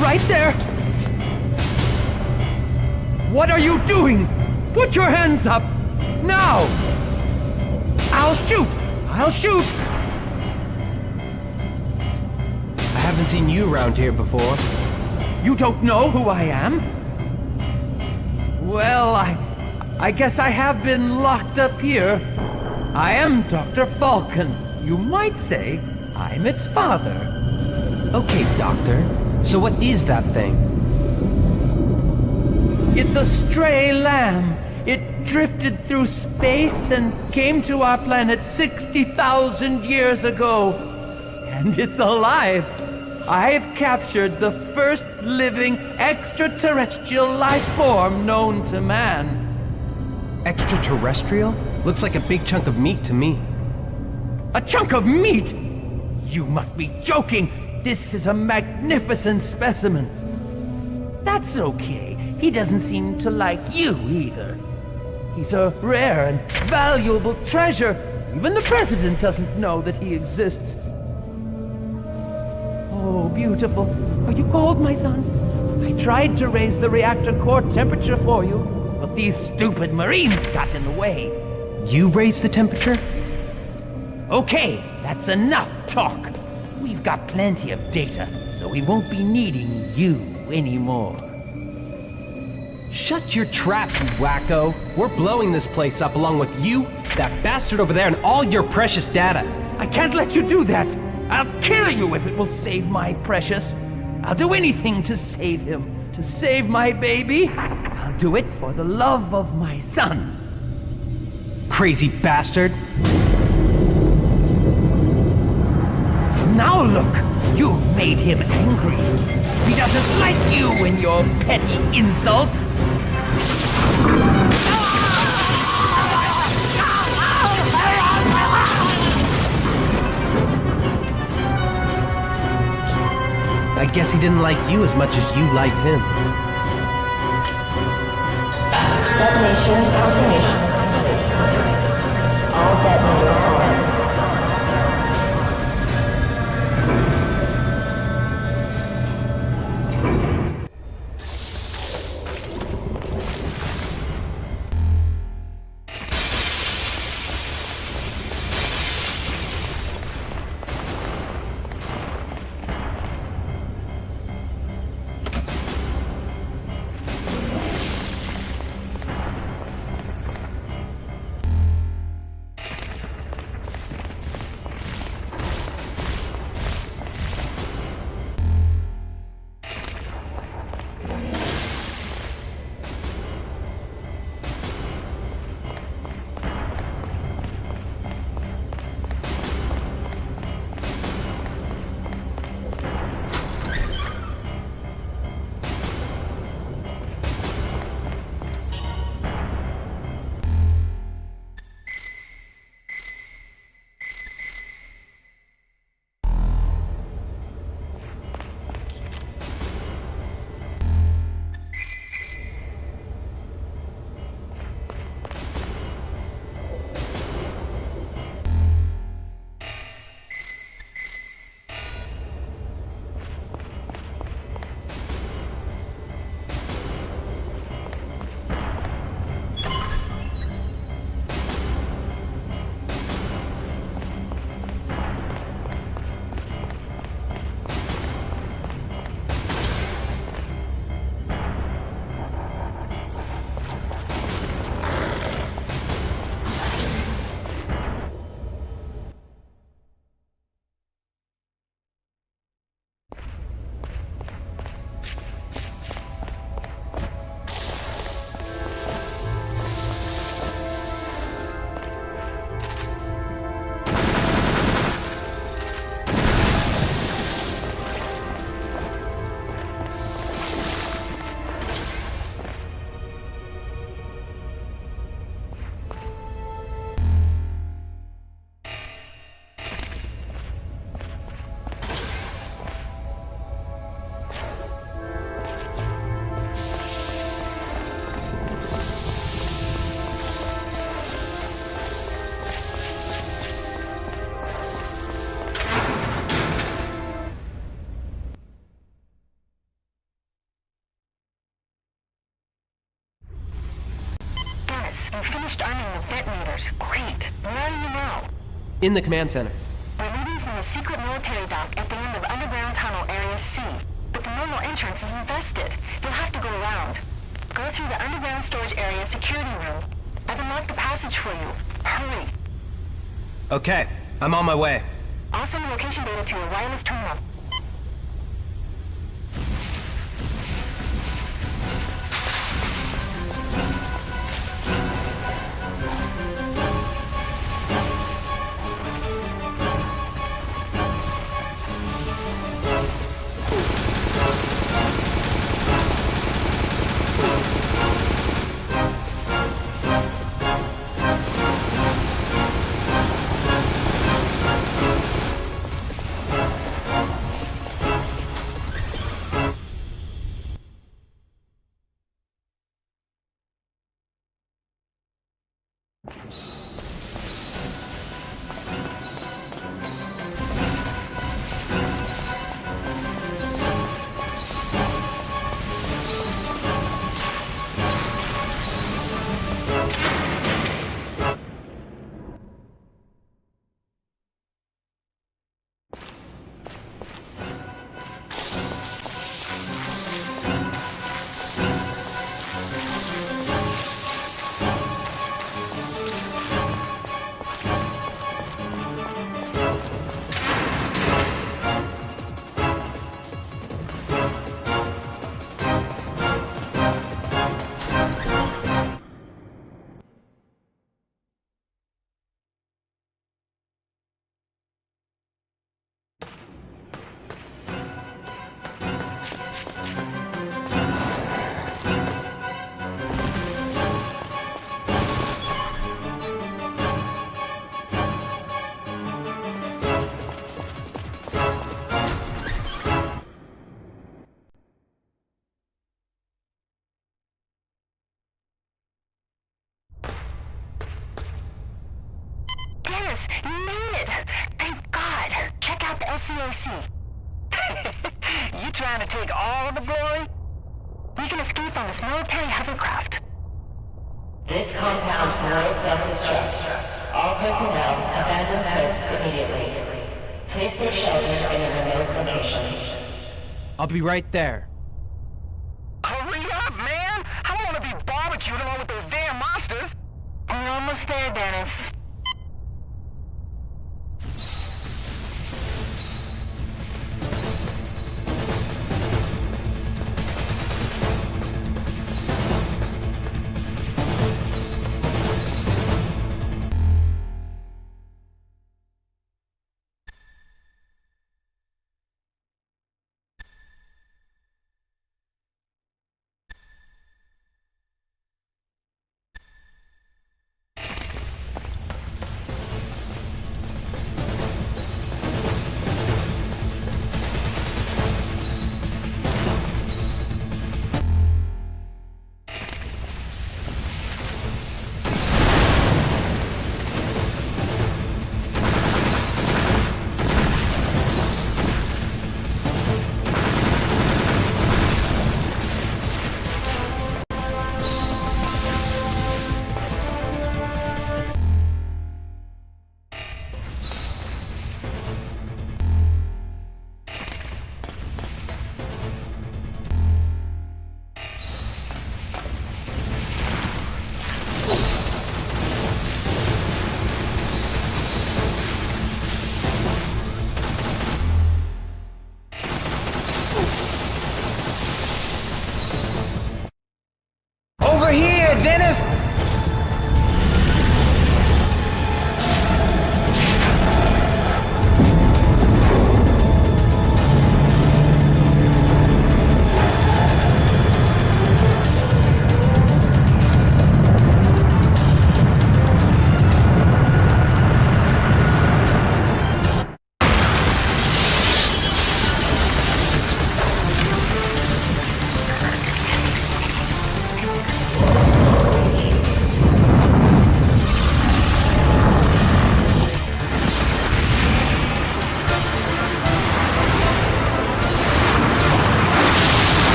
S10: Right there! What are you doing? Put your hands up! Now! I'll shoot! I'll shoot!
S6: I haven't seen you around here before.
S10: You don't know who I am? Well, I guess I have been locked up here. I am Dr. Falcon. You might say I'm its father.
S6: Okay, Doctor. So what is that thing?
S10: It's a stray lamb. It drifted through space and came to our planet 60,000 years ago. And it's alive. I've captured the first living extraterrestrial life form known to man.
S6: Extraterrestrial? Looks like a big chunk of meat to me.
S10: A chunk of meat? You must be joking. This is a magnificent specimen. That's okay. He doesn't seem to like you either. He's a rare and valuable treasure. Even the president doesn't know that he exists. Oh, beautiful. Are you cold, my son? I tried to raise the reactor core temperature for you, but these stupid Marines got in the way.
S6: You raised the temperature?
S10: Okay, that's enough talk. We've got plenty of data, so we won't be needing you anymore.
S6: Shut your trap, you wacko. We're blowing this place up along with you, that bastard over there, and all your precious data.
S10: I can't let you do that. I'll kill you if it will save my precious. I'll do anything to save him. To save my baby. I'll do it for the love of my son.
S6: Crazy bastard.
S10: Now look, you've made him angry. He doesn't like you and your petty insults.
S6: I guess he didn't like you as much as you liked him.
S7: Detonation confirmation. All detonators on. finished arming the detonators. Great. Where are you now?
S6: In the command center.
S7: We're leaving from the secret military dock at the end of underground tunnel area C. But the normal entrance is infested. You'll have to go around. Go through the underground storage area security room. I've unlocked the passage for you. Hurry.
S6: Okay, I'm on my way.
S7: I'll send location data to your wireless terminal. Dennis, you made it! Thank God! Check out the LCAC. You trying to take all of the glory? We can escape on this military hovercraft.
S12: This compound will self-destruct. All personnel abandon posts immediately. Place their shelter in a remote location.
S6: I'll be right there.
S2: Hurry up, man! I don't want to be barbecued along with those damn monsters!
S7: We're almost there, Dennis.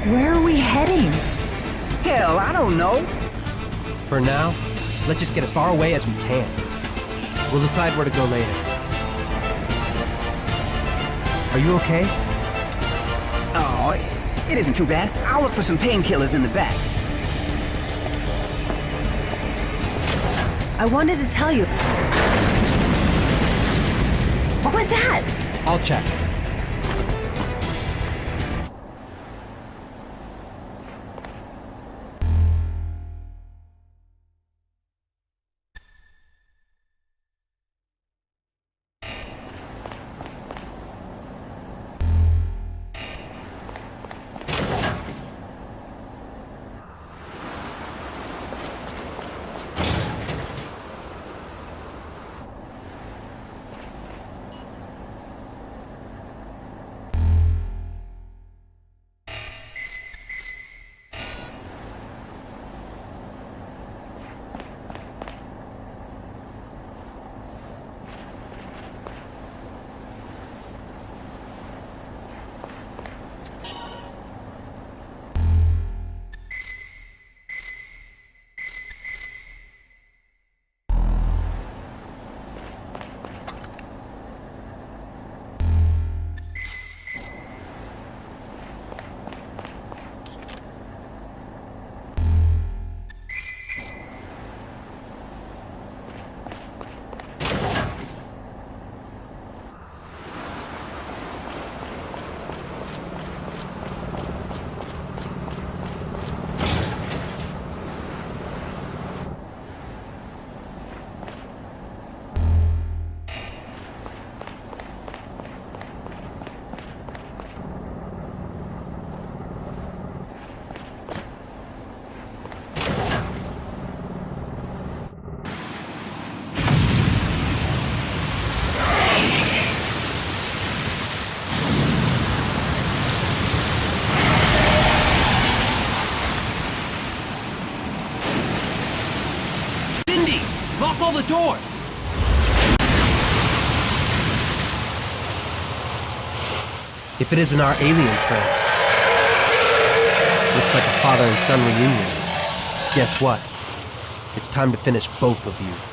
S9: Where are we heading?
S14: Hell, I don't know.
S6: For now, let's just get as far away as we can. We'll decide where to go later. Are you okay?
S14: Oh, it isn't too bad. I'll look for some painkillers in the back.
S9: I wanted to tell you. What was that?
S6: I'll check. Lock all the doors! If it isn't our alien friend. Looks like a father and son reunion. Guess what? It's time to finish both of you.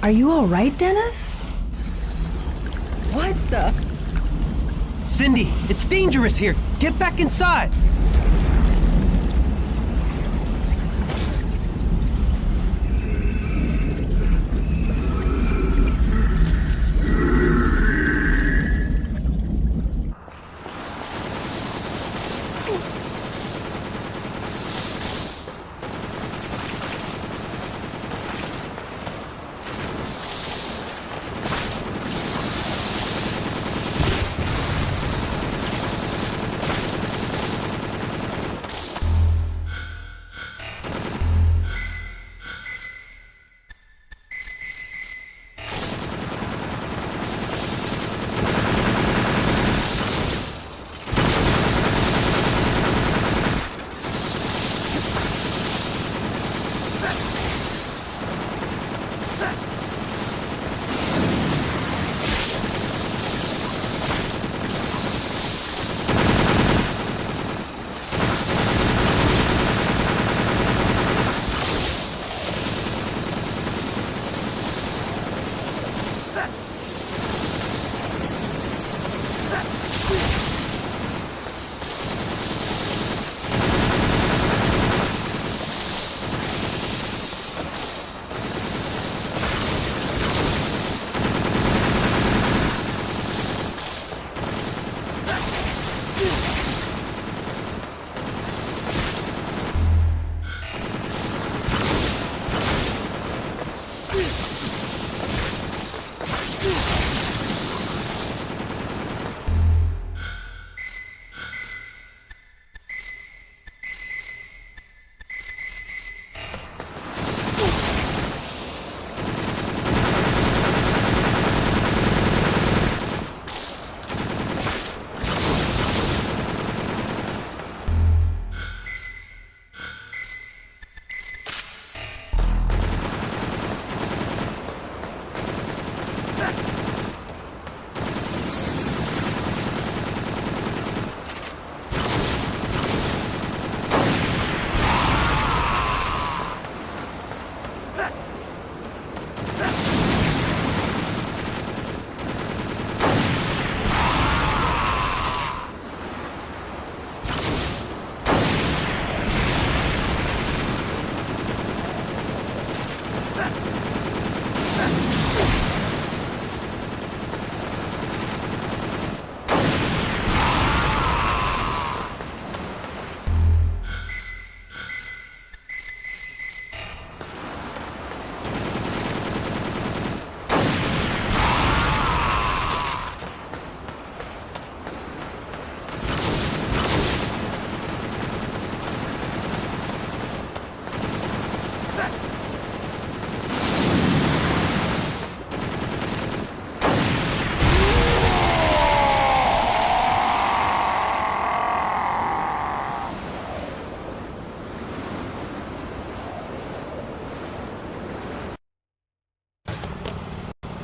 S9: Are you all right, Dennis?
S8: What the?
S6: Cindy, it's dangerous here. Get back inside.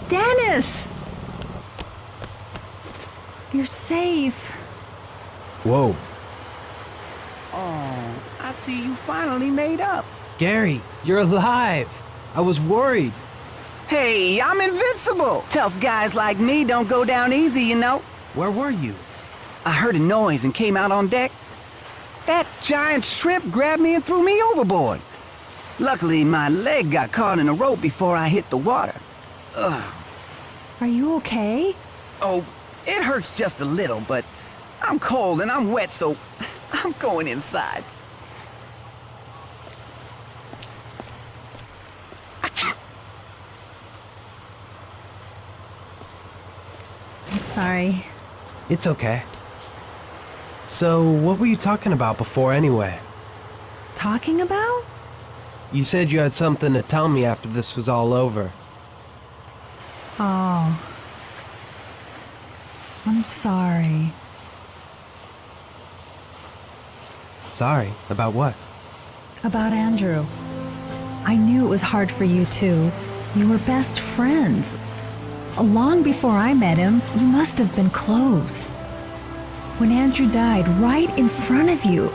S9: Dennis! You're safe.
S6: Whoa.
S14: Oh, I see you finally made up.
S6: Gary, you're alive. I was worried.
S14: Hey, I'm invincible. Tough guys like me don't go down easy, you know.
S6: Where were you?
S14: I heard a noise and came out on deck. That giant shrimp grabbed me and threw me overboard. Luckily, my leg got caught in a rope before I hit the water. Ugh.
S9: Are you okay?
S14: Oh, it hurts just a little, but I'm cold and I'm wet, so I'm going inside.
S9: I'm sorry.
S6: It's okay. So, what were you talking about before anyway?
S9: Talking about?
S6: You said you had something to tell me after this was all over.
S9: Oh. I'm sorry.
S6: Sorry? About what?
S9: About Andrew. I knew it was hard for you too. You were best friends. Long before I met him, you must have been close. When Andrew died right in front of you,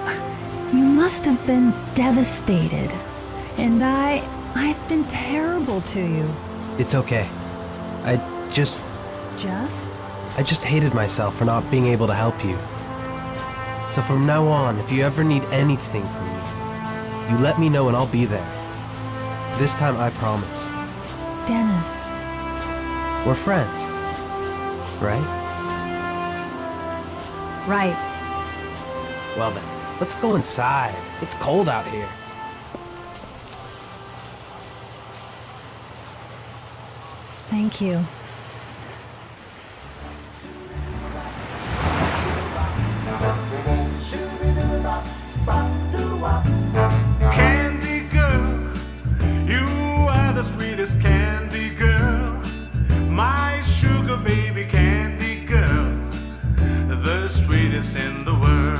S9: you must have been devastated. And I've been terrible to you.
S6: It's okay. I just hated myself for not being able to help you. So from now on, if you ever need anything from me, you let me know and I'll be there. This time I promise.
S9: Dennis.
S6: We're friends. Right?
S9: Right.
S6: Well then, let's go inside. It's cold out here.
S9: Thank you.
S17: Candy girl, you are the sweetest candy girl. My sugar baby candy girl, the sweetest in the world.